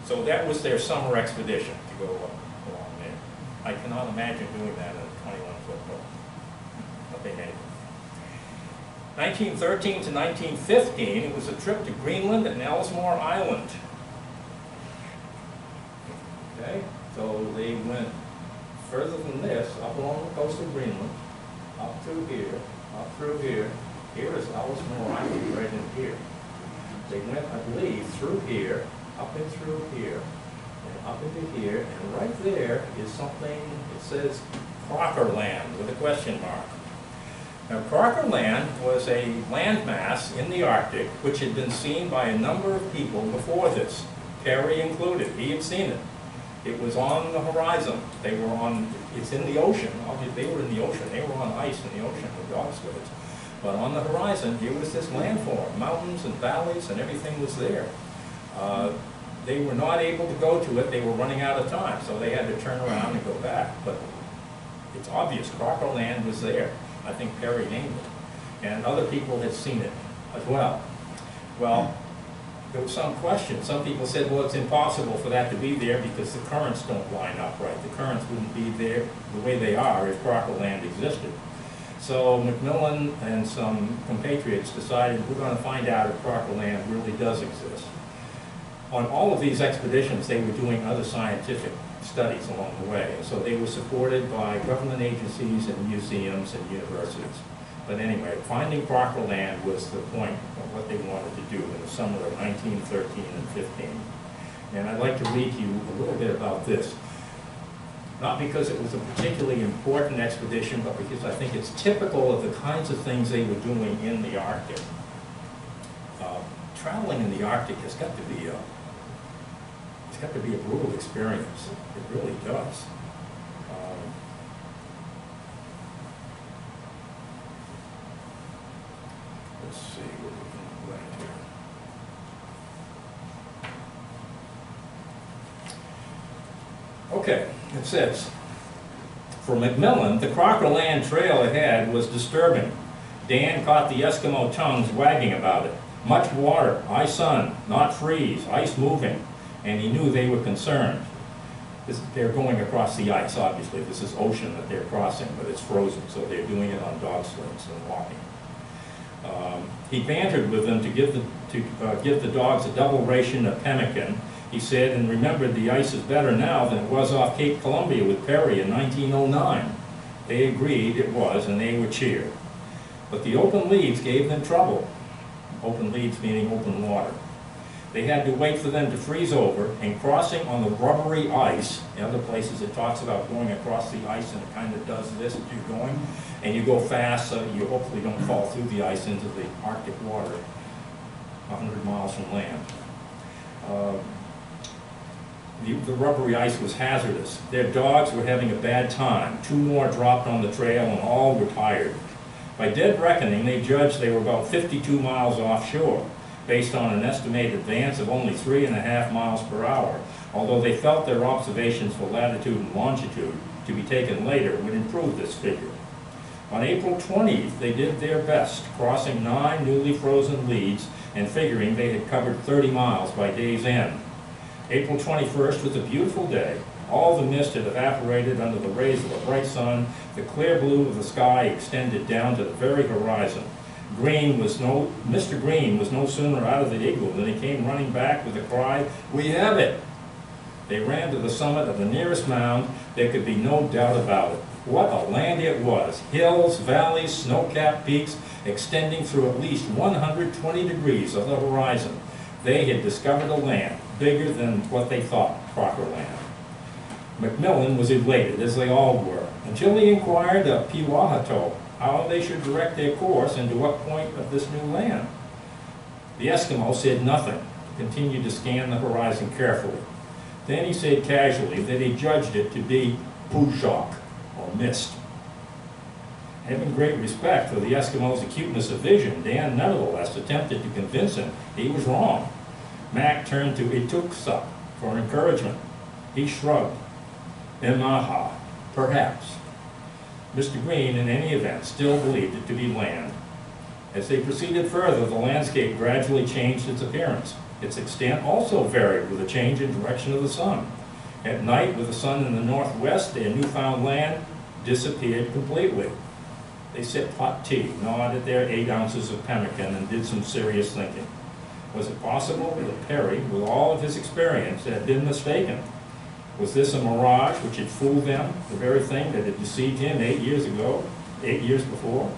E: So that was their summer expedition to go along there. I cannot imagine doing that in a 21-foot boat. But they made it. 1913 to 1915, it was a trip to Greenland and Ellesmere Island. Okay, so they went further than this, up along the coast of Greenland, up through here, up through here. Here is Ellesmere Island right in here. They went, I believe, through here, up and through here, and up into here, and right there is something, it says Crocker Land with a question mark. Now, Crocker Land was a landmass in the Arctic which had been seen by a number of people before this, Perry included. He had seen it. It was on the horizon. They were on, it's in the ocean. They were in the ocean. They were on ice in the ocean with dog slides. But on the horizon, here was this landform. Mountains and valleys and everything was there. They were not able to go to it. They were running out of time, so they had to turn around and go back. But it's obvious Crocker Land was there. I think Perry named it. And other people had seen it as well. Well, there was some question. Some people said, well, it's impossible for that to be there because the currents don't line up right. The currents wouldn't be there the way they are if Crocker Land existed. So Mcmillan and some compatriots decided we're going to find out if Crocker Land really does exist. On all of these expeditions, they were doing other scientific studies along the way. And so they were supported by government agencies and museums and universities. But anyway, finding Crocker Land was the point of what they wanted to do in the summer of 1913 and 15. And I'd like to read to you a little bit about this. Not because it was a particularly important expedition, but because I think it's typical of the kinds of things they were doing in the Arctic. Traveling in the Arctic has got to be a brutal experience. It really does. Let's see what we can land here. Okay, it says, for Mcmillan, the Crocker Land trail ahead was disturbing. Dan caught the Eskimo tongues wagging about it. Much water, high sun, not freeze, ice moving, and he knew they were concerned. They're going across the ice, obviously. This is ocean that they're crossing, but it's frozen, so they're doing it on dog sleds and walking. He bantered with them to give the dogs a double ration of pemmican. He said, and remembered the ice is better now than it was off Cape Columbia with Perry in 1909. They agreed it was, and they were cheered. But the open leads gave them trouble. Open leads meaning open water. They had to wait for them to freeze over, and crossing on the rubbery ice. In other places it talks about going across the ice, and it kind of does this as you're going, and you go fast so you hopefully don't fall through the ice into the Arctic water 100 miles from land. The rubbery ice was hazardous. Their dogs were having a bad time. 2 more dropped on the trail and all were tired. By dead reckoning, they judged they were about 52 miles offshore, based on an estimated advance of only 3.5 miles per hour, although they felt their observations for latitude and longitude, to be taken later, would improve this figure. On April 20th, they did their best, crossing 9 newly frozen leads and figuring they had covered 30 miles by day's end. April 21st was a beautiful day. All the mist had evaporated under the rays of a bright sun. The clear blue of the sky extended down to the very horizon. Mr. Green was no sooner out of the igloo than he came running back with the cry, "We have it!" They ran to the summit of the nearest mound. There could be no doubt about it. What a land it was! Hills, valleys, snow-capped peaks, extending through at least 120 degrees of the horizon. They had discovered a land bigger than what they thought Crocker land. Mcmillan was elated, as they all were, until he inquired of Piwahato how they should direct their course and to what point of this new land. The Eskimo said nothing, continued to scan the horizon carefully. Then he said casually that he judged it to be pujok, or mist. Having great respect for the Eskimo's acuteness of vision, Dan nevertheless attempted to convince him he was wrong. Mac turned to Ituksa for encouragement. He shrugged. Imaha, perhaps. Mr. Green, in any event, still believed it to be land. As they proceeded further, the landscape gradually changed its appearance. Its extent also varied with a change in direction of the sun. At night, with the sun in the northwest, their newfound land disappeared completely. They sipped hot tea, gnawed at their 8 ounces of pemmican, and did some serious thinking. Was it possible that Perry, with all of his experience, had been mistaken? Was this a mirage which had fooled them, the very thing that had deceived him 8 years before?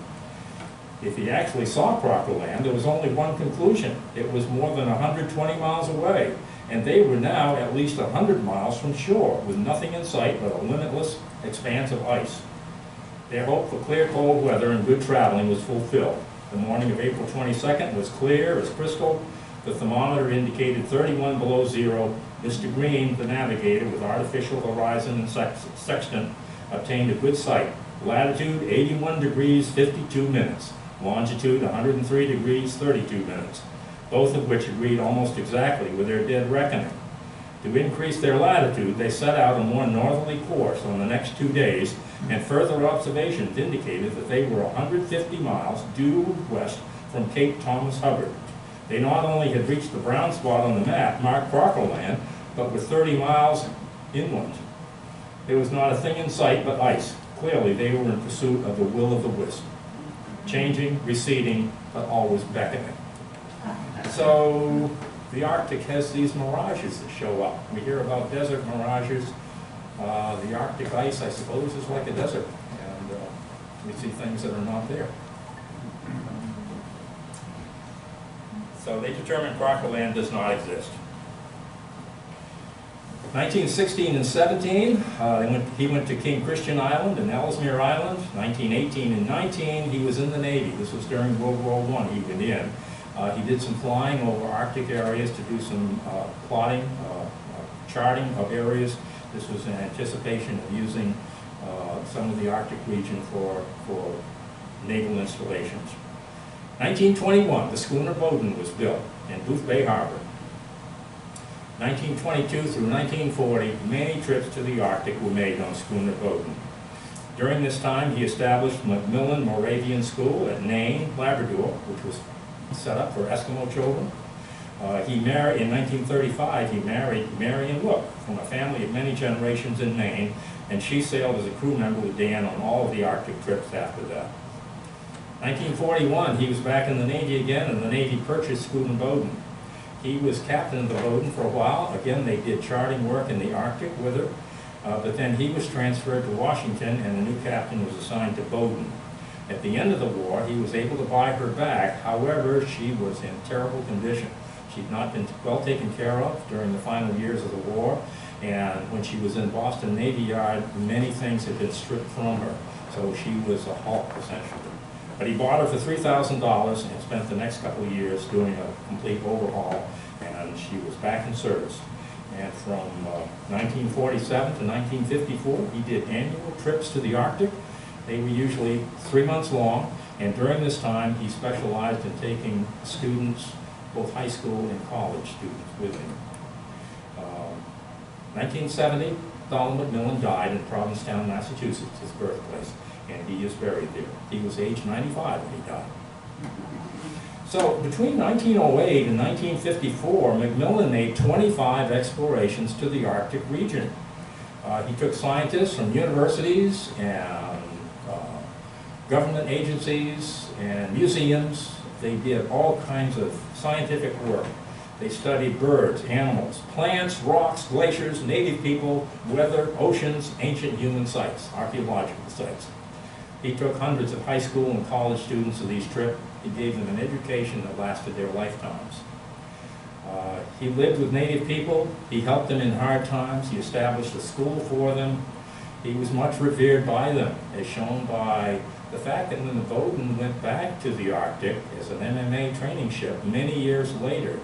E: If he actually saw Crocker land, there was only one conclusion. It was more than 120 miles away, and they were now at least 100 miles from shore, with nothing in sight but a limitless expanse of ice. Their hope for clear, cold weather and good traveling was fulfilled. The morning of April 22nd was clear as crystal. The thermometer indicated 31 below zero. Mr. Green, the navigator, with artificial horizon and sextant, obtained a good sight. Latitude 81 degrees 52 minutes. Longitude 103 degrees 32 minutes, both of which agreed almost exactly with their dead reckoning. To increase their latitude, they set out a more northerly course on the next 2 days, and further observations indicated that they were 150 miles due west from Cape Thomas Hubbard. They not only had reached the brown spot on the map, marked Crocker land, but were 30 miles inland. There was not a thing in sight but ice. Clearly, they were in pursuit of the will o' the wisp. Changing, receding, but always beckoning. So, the Arctic has these mirages that show up. We hear about desert mirages. The Arctic ice, I suppose, is like a desert, and we see things that are not there. So they determined Crocker land does not exist. 1916 and 17, he went to King Christian Island and Ellesmere Island. 1918 and 19, he was in the Navy. This was during World War I he went in. He did some flying over Arctic areas to do some plotting, charting of areas. This was in anticipation of using some of the Arctic region for naval installations. 1921, the schooner Bowdoin was built in Booth Bay Harbor. 1922 through 1940, many trips to the Arctic were made on schooner Bowdoin. During this time, he established Mcmillan Moravian School at Nain, Labrador, which was set up for Eskimo children. In 1935, he married Marion Look from a family of many generations in Maine, and she sailed as a crew member with Dan on all of the Arctic trips after that. 1941, he was back in the Navy again, and the Navy purchased schooner Bowdoin. He was captain of the Bowdoin for a while. Again, they did charting work in the Arctic with her, but then he was transferred to Washington, and a new captain was assigned to Bowdoin. At the end of the war, he was able to buy her back. However, she was in terrible condition. She'd not been well taken care of during the final years of the war, and when she was in Boston Navy Yard, many things had been stripped from her. So she was a hulk, essentially. But he bought her for $3,000 and spent the next couple of years doing a complete overhaul, and she was back in service. And from 1947 to 1954, he did annual trips to the Arctic. They were usually 3 months long, and during this time, he specialized in taking students, both high school and college students, with him. 1970, Donald MacMillan died in Provincetown, Massachusetts, his birthplace, and he is buried there. He was age 95 when he died. So between 1908 and 1954, McMillan made 25 explorations to the Arctic region. He took scientists from universities and government agencies and museums. They did all kinds of scientific work. They studied birds, animals, plants, rocks, glaciers, native people, weather, oceans, ancient human sites, archaeological sites. He took hundreds of high school and college students to these trips. He gave them an education that lasted their lifetimes. He lived with native people. He helped them in hard times. He established a school for them. He was much revered by them, as shown by the fact that when the Bowdoin went back to the Arctic as an MMA training ship many years later,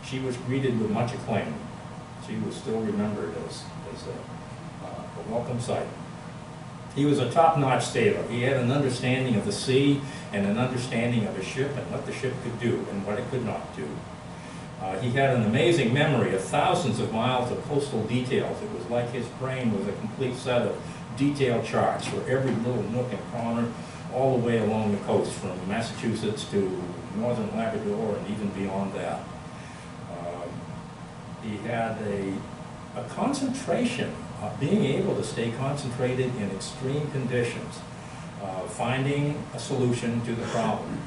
E: she was greeted with much acclaim. She was still remembered as a welcome sight. He was a top-notch sailor. He had an understanding of the sea and an understanding of a ship and what the ship could do and what it could not do. He had an amazing memory of thousands of miles of coastal details. It was like his brain was a complete set of detailed charts for every little nook and corner all the way along the coast, from Massachusetts to northern Labrador and even beyond that. He had a concentration, being able to stay concentrated in extreme conditions, finding a solution to the problem.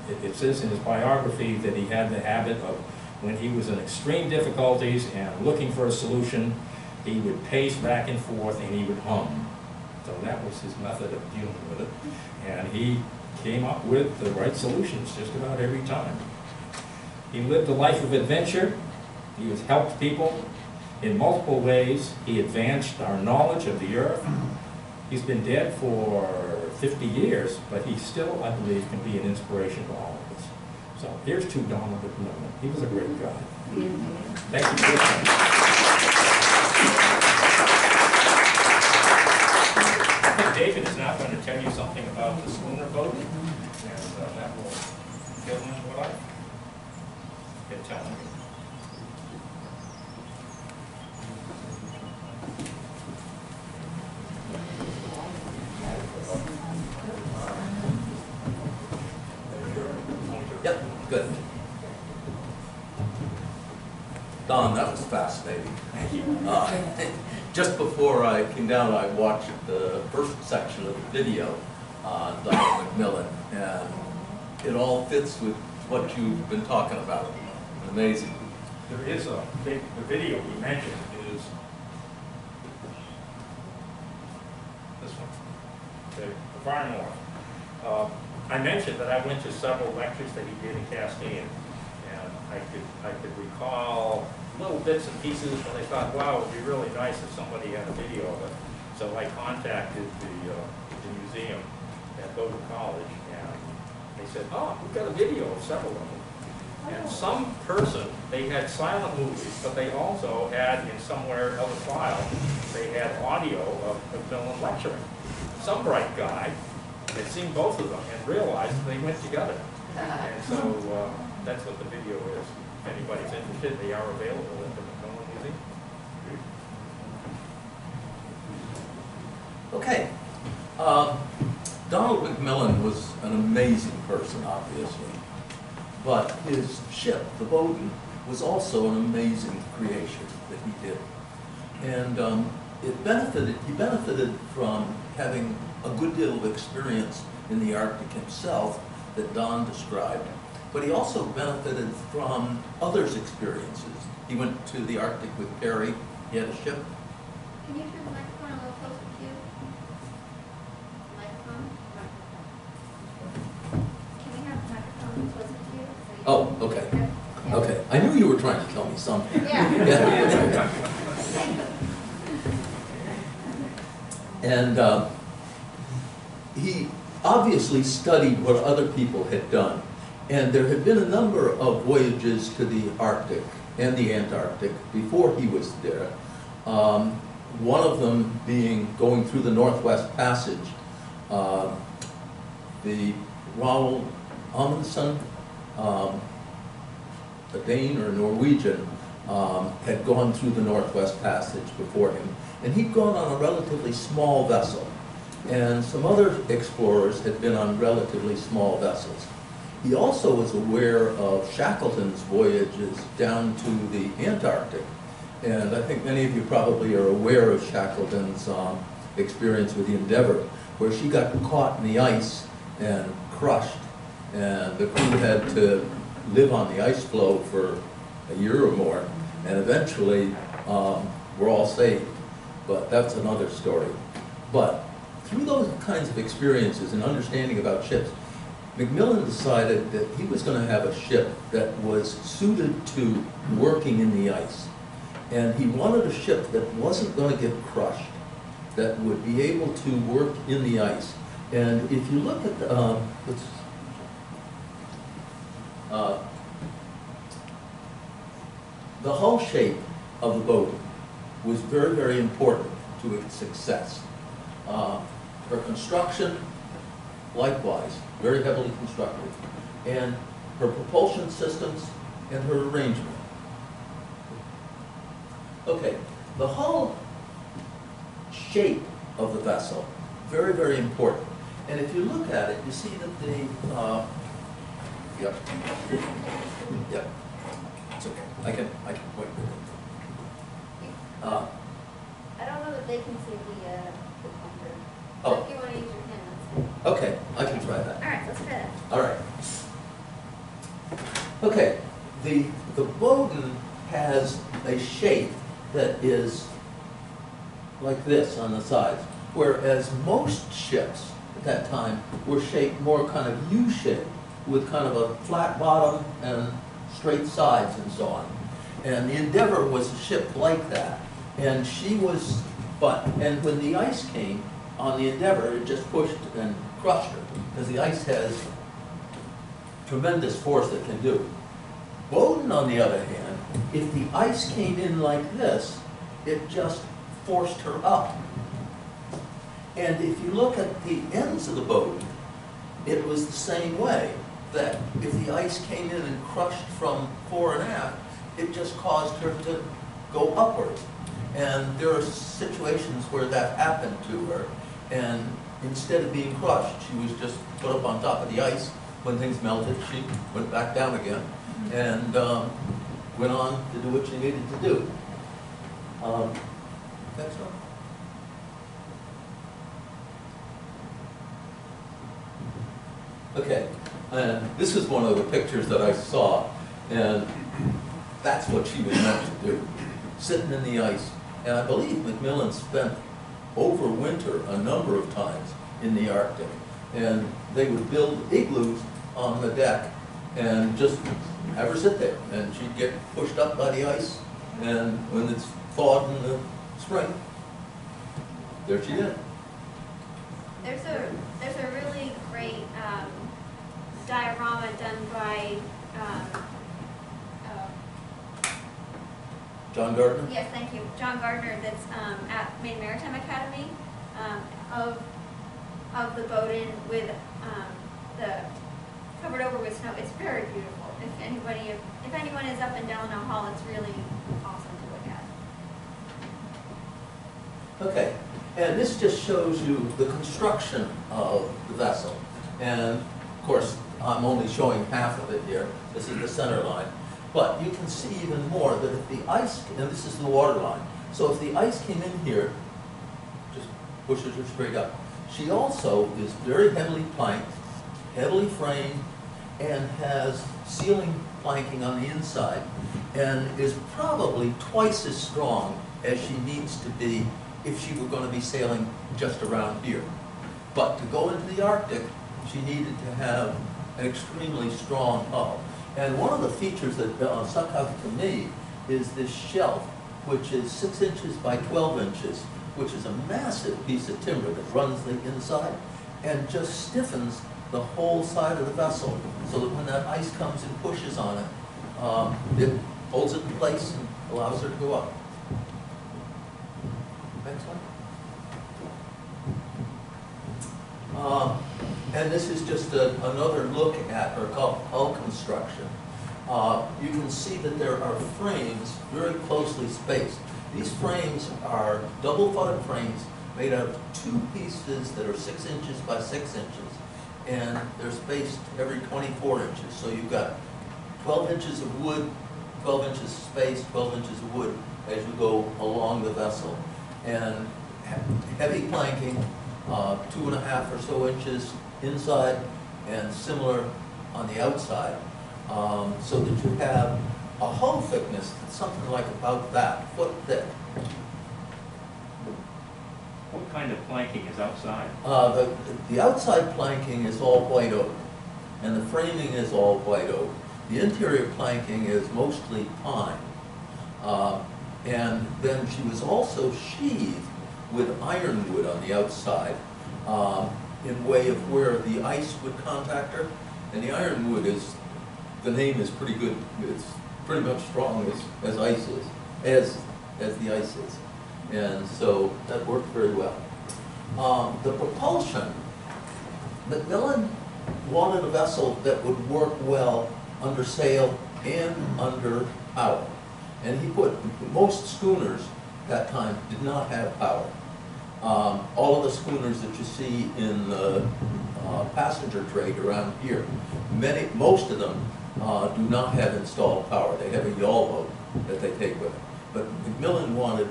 E: And it says in his biography that he had the habit of, when he was in extreme difficulties and looking for a solution, he would pace back and forth and he would hum. So that was his method of dealing with it. And he came up with the right solutions just about every time. He lived a life of adventure. He has helped people in multiple ways. He advanced our knowledge of the earth. He's been dead for 50 years, but he still, I believe, can be an inspiration to all of us. So here's to Donald MacMillan. He was a great guy. Thank you for listening. I think David is now going to tell you something about the schooner boat, and that will fill in what I've been telling you.
F: Yep, good. Don, that was fascinating. Just before I came down, I watched the first section of the video on Donald MacMillan, and it all fits with what you've been talking about. Amazing.
E: There is the video we mentioned is this one, the far north. I mentioned that I went to several lectures that he did in Castine, and I could recall little bits and pieces, and I thought, wow, it would be really nice if somebody had a video of it. So I contacted the museum at Bowdoin College, and they said, oh, we've got a video of several of them. And some person, they had silent movies, but they also had, in somewhere of a file, they had audio of McMillan lecturing. Some bright guy had seen both of them and realized they went together. And so that's what the video is. If anybody's interested, they are available at the McMillan Museum.
F: Okay. Donald MacMillan was an amazing person, obviously. But his ship, the Bowdoin, was also an amazing creation that he did. And he benefited from having a good deal of experience in the Arctic himself that Don described. But he also benefited from others' experiences. He went to the Arctic with Perry. He had a ship.
A: Can you turn the microphone a little closer to you? Microphone?
F: Okay, okay. I knew you were trying to tell me something.
A: Yeah.
F: And he obviously studied what other people had done. And there had been a number of voyages to the Arctic and the Antarctic before he was there. One of them being going through the Northwest Passage. The Roald Amundsen, a Dane or Norwegian, had gone through the Northwest Passage before him. And he'd gone on a relatively small vessel. And some other explorers had been on relatively small vessels. He also was aware of Shackleton's voyages down to the Antarctic. And I think many of you probably are aware of Shackleton's experience with the Endeavour, where she got caught in the ice and crushed. And the crew had to live on the ice floe for a year or more. And eventually, we're all saved. But that's another story. But through those kinds of experiences and understanding about ships, Mcmillan decided that he was going to have a ship that was suited to working in the ice. And he wanted a ship that wasn't going to get crushed, that would be able to work in the ice. And if you look at the, the hull shape of the boat was very, very important to its success. Her construction, likewise, very heavily constructed, and her propulsion systems and her arrangement. Okay, the hull shape of the vessel, very, very important. And if you look at it, you see that the, yep, it's okay, I can point with it.
A: I don't know that they can see the pointer.
F: Oh.
A: So if you want to use your hand, that's fine.
F: Okay, I can try that.
A: All right, let's try that.
F: All right. Okay, the Bowdoin has a shape that is like this on the sides, whereas most ships at that time were shaped more kind of U-shaped, with kind of a flat bottom and straight sides and so on. And the Endeavour was a ship like that. And she was, and when the ice came on the Endeavour, it just pushed and crushed her, because the ice has tremendous force it can do. Bowdoin, on the other hand, if the ice came in like this, it just forced her up. And if you look at the ends of the Bowdoin, it was the same way, that if the ice came in and crushed from fore and aft, it just caused her to go upward. And there are situations where that happened to her, and instead of being crushed, she was just put up on top of the ice. When things melted, she went back down again, and went on to do what she needed to do. Next one. Okay, and this is one of the pictures that I saw, and that's what she was meant to do, sitting in the ice. And I believe Mcmillan spent over winter a number of times in the Arctic, and they would build igloos on the deck and just have her sit there, and she'd get pushed up by the ice, and when it's thawed in the spring, there she is.
A: There's a really great diorama done by
F: John Gardner?
A: yes, thank you, John Gardner. That's at Maine Maritime Academy of the Bowdoin with the covered over with snow. It's very beautiful. If anyone is up in Delano Hall, it's really awesome to look at.
F: Okay, and this just shows you the construction of the vessel. And of course, I'm only showing half of it here. This is the center line. But you can see even more that if the ice, and this is the water line, so if the ice came in here, just pushes her straight up. She also is very heavily planked, heavily framed, and has ceiling planking on the inside, and is probably twice as strong as she needs to be if she were going to be sailing just around here. But to go into the Arctic, she needed to have an extremely strong hull. And one of the features that stuck out to me is this shelf, which is 6 inches by 12 inches, which is a massive piece of timber that runs the inside and just stiffens the whole side of the vessel, so that when that ice comes and pushes on it, it holds it in place and allows her to go up. Next one. And this is just another look at her hull construction. You can see that there are frames very closely spaced. These frames are double-footed frames made out of 2 pieces that are 6 inches by 6 inches, and they're spaced every 24 inches. So you've got 12 inches of wood, 12 inches space, 12 inches of wood as you go along the vessel. And heavy planking, 2.5 or so inches inside and similar on the outside, so that you have a hull thickness that's something like about that, foot thick.
E: What kind of planking is outside?
F: The outside planking is all white oak, and the framing is all white oak. The interior planking is mostly pine. And then she was also sheathed with ironwood on the outside, in way of where the ice would contact her. And the ironwood is, the name is pretty good. It's pretty much strong as ice is, as the ice is. And so that worked very well. The propulsion, Mcmillan wanted a vessel that would work well under sail and under power. And he put, most schooners that time did not have power. All of the schooners that you see in the passenger trade around here, most of them do not have installed power. They have a yawl boat that they take with them. But Mcmillan wanted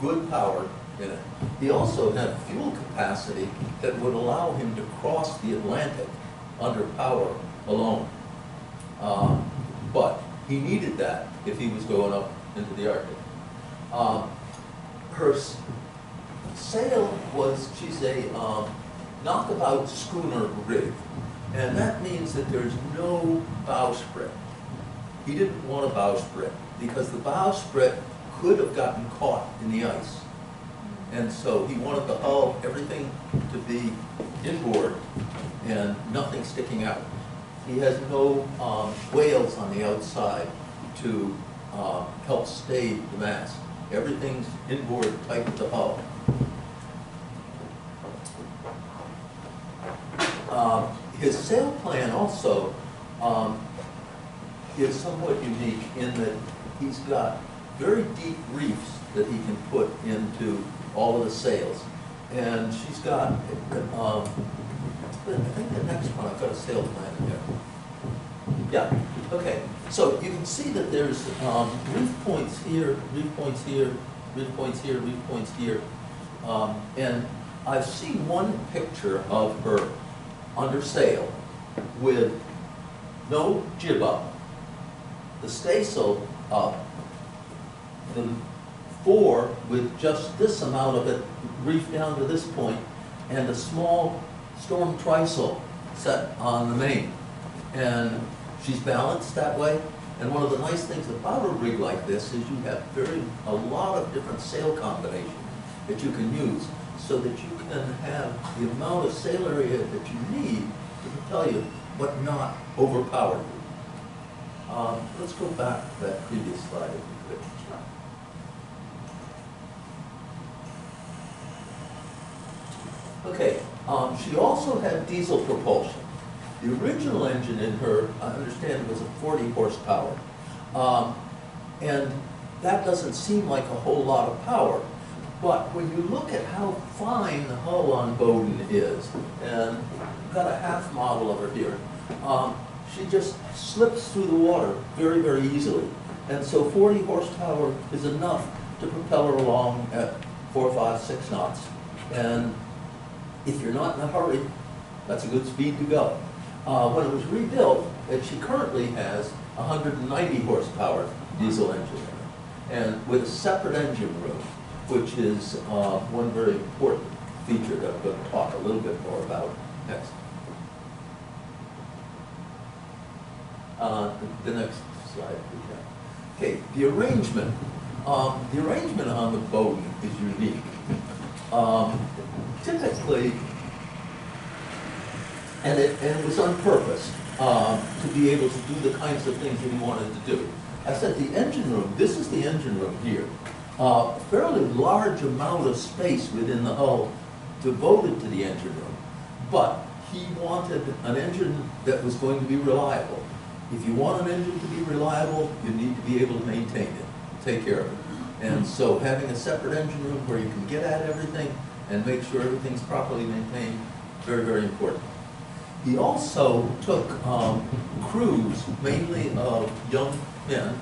F: good power in it. He also had fuel capacity that would allow him to cross the Atlantic under power alone. But he needed that if he was going up into the Arctic. Her sail was, she's a knockabout schooner rig, and that means that there's no bowsprit. He didn't want a bowsprit because the bowsprit could have gotten caught in the ice. And so he wanted the hull, everything to be inboard and nothing sticking out. He has no whales on the outside to help stay the mast. Everything's inboard, tight to the hull. His sail plan also is somewhat unique in that he's got very deep reefs that he can put into all of the sails. And she's got, I think the next one, I've got a sail plan in there. Yeah, okay. So you can see that there's reef points here, reef points here, reef points here, reef points here. And I've seen one picture of her under sail with no jib up, the staysail up, the fore with just this amount of it reefed down to this point, and a small storm trysail set on the main. And she's balanced that way. And one of the nice things about a rig like this is you have a lot of different sail combinations that you can use, so that you can have the amount of sail area that you need to propel you, but not overpower you. Let's go back to that previous slide if we could. Okay, she also had diesel propulsion. The original engine in her, I understand, was a 40 horsepower. And that doesn't seem like a whole lot of power. But when you look at how fine the hull on Bowdoin is, and I've got a half model of her here, she just slips through the water very, very easily. And so 40 horsepower is enough to propel her along at 4, 5, 6 knots. And if you're not in a hurry, that's a good speed to go. When it was rebuilt, she currently has 190 horsepower diesel engine in it, and with a separate engine room, which is one very important feature that I'm going to talk a little bit more about next. The next slide, please. Okay, the arrangement. The arrangement on the Bowdoin is unique. Typically, and it was on purpose to be able to do the kinds of things that he wanted to do. I said the engine room, this is the engine room here. A fairly large amount of space within the hull devoted to the engine room. But he wanted an engine that was going to be reliable. If you want an engine to be reliable, you need to be able to maintain it, take care of it. And so having a separate engine room where you can get at everything and make sure everything's properly maintained, very, very important. He also took crews, mainly of young men,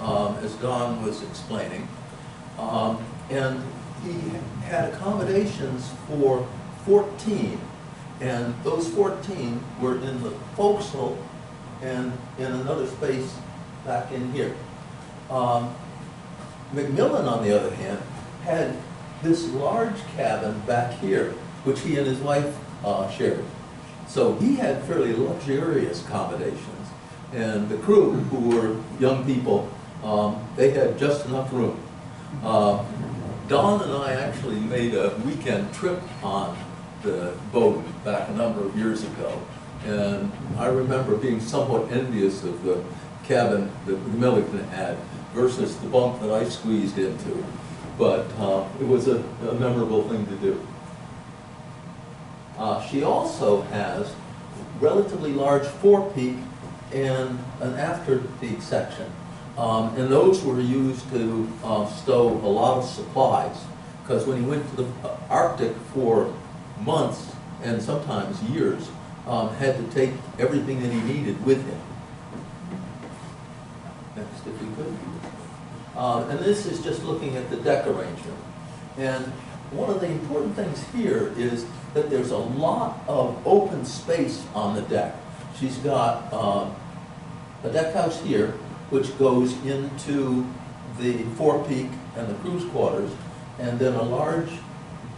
F: as Don was explaining, and he had accommodations for 14, and those 14 were in the forecastle and in another space back in here. Mcmillan, on the other hand, had this large cabin back here, which he and his wife shared. So he had fairly luxurious accommodations, and the crew, who were young people, they had just enough room. Don and I actually made a weekend trip on the boat back a number of years ago, and I remember being somewhat envious of the cabin that Mcmillan had versus the bunk that I squeezed into, but it was a memorable thing to do. She also has relatively large forepeak and an afterpeak section. And those were used to stow a lot of supplies, because when he went to the Arctic for months and sometimes years, had to take everything that he needed with him. Next, if we could. And this is just looking at the deck arrangement. And one of the important things here is that there's a lot of open space on the deck. She's got a deck house here, which goes into the forepeak and the crew's quarters, and then a large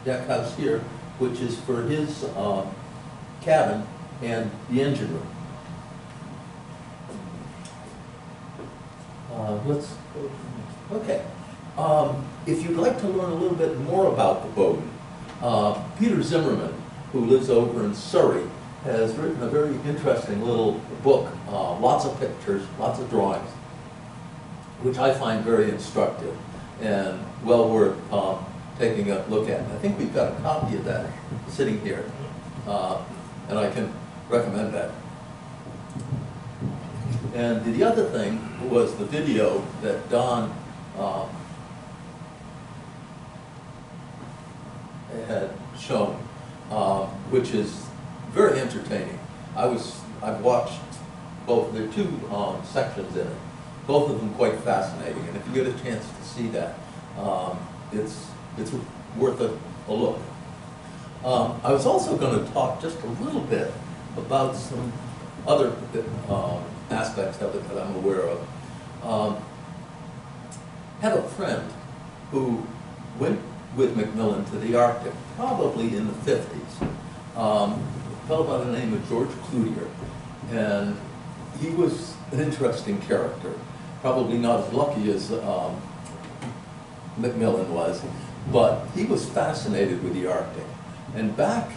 F: deck house here, which is for his cabin and the engine room. Let's go. Okay. If you'd like to learn a little bit more about the Bowdoin, Peter Zimmerman, who lives over in Surrey, has written a very interesting little book, lots of pictures, lots of drawings, which I find very instructive and well worth taking a look at. I think we've got a copy of that sitting here, and I can recommend that. And the other thing was the video that Don had shown, which is very entertaining. I've watched both. There are two sections in it, both of them quite fascinating. And if you get a chance to see that, it's worth a look. I was also going to talk just a little bit about some other aspects of it that I'm aware of. Had a friend who went with Mcmillan to the Arctic, probably in the 50s. A fellow by the name of George Cloutier, and he was an interesting character, probably not as lucky as Mcmillan was, but he was fascinated with the Arctic. And back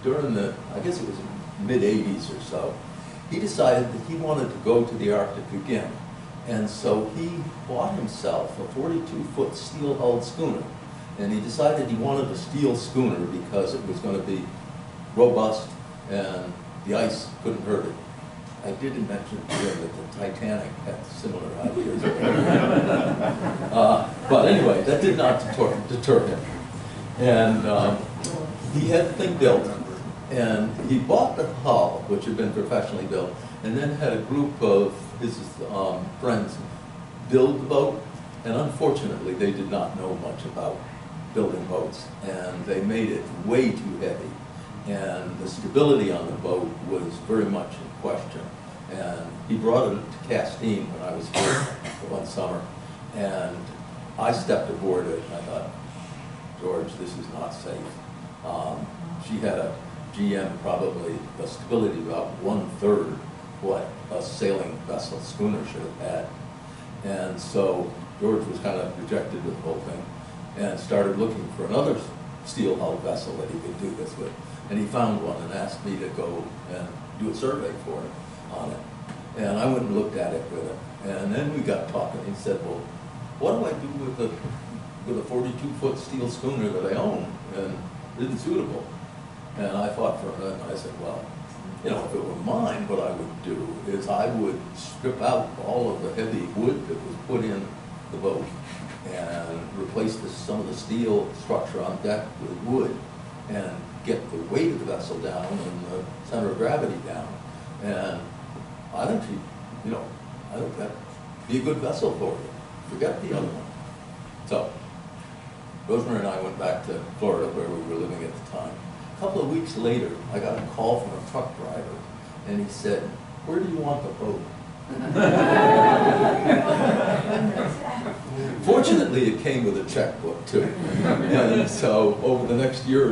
F: during the, I guess it was mid-80s or so, he decided that he wanted to go to the Arctic again. And so he bought himself a 42-foot steel-hulled schooner. And he decided he wanted a steel schooner because it was going to be robust and the ice couldn't hurt it. I did mention to him that the Titanic had similar ideas. But anyway, that did not deter him. And he had the thing built, and he bought the hull, which had been professionally built, and then had a group of his friends build the boat. And unfortunately, they did not know much about building boats, and they made it way too heavy. And the stability on the boat was very much in question. And he brought it to Castine when I was here one summer, and I stepped aboard it, and I thought, George, this is not safe. She had a GM, probably a stability about 1/3 what a sailing vessel, schooner should have had. And so George was kind of rejected with the whole thing and started looking for another steel-hulled vessel that he could do this with. And he found one and asked me to go and do a survey for him on it. And I went and looked at it with him. And then we got talking. He said, well, what do I do with a 42-foot steel schooner that I own and isn't suitable? And I thought for a minute, and I said, well, you know, if it were mine, what I would do is I would strip out all of the heavy wood that was put in the boat and replace some of the steel structure on deck with wood and get the weight of the vessel down and the center of gravity down. And I think I think that'd be a good vessel for you. Forget the other one. So, Rosemary and I went back to Florida where we were living at the time. A couple of weeks later, I got a call from a truck driver, and he said, where do you want the boat? Fortunately, it came with a checkbook, too. And so, over the next year or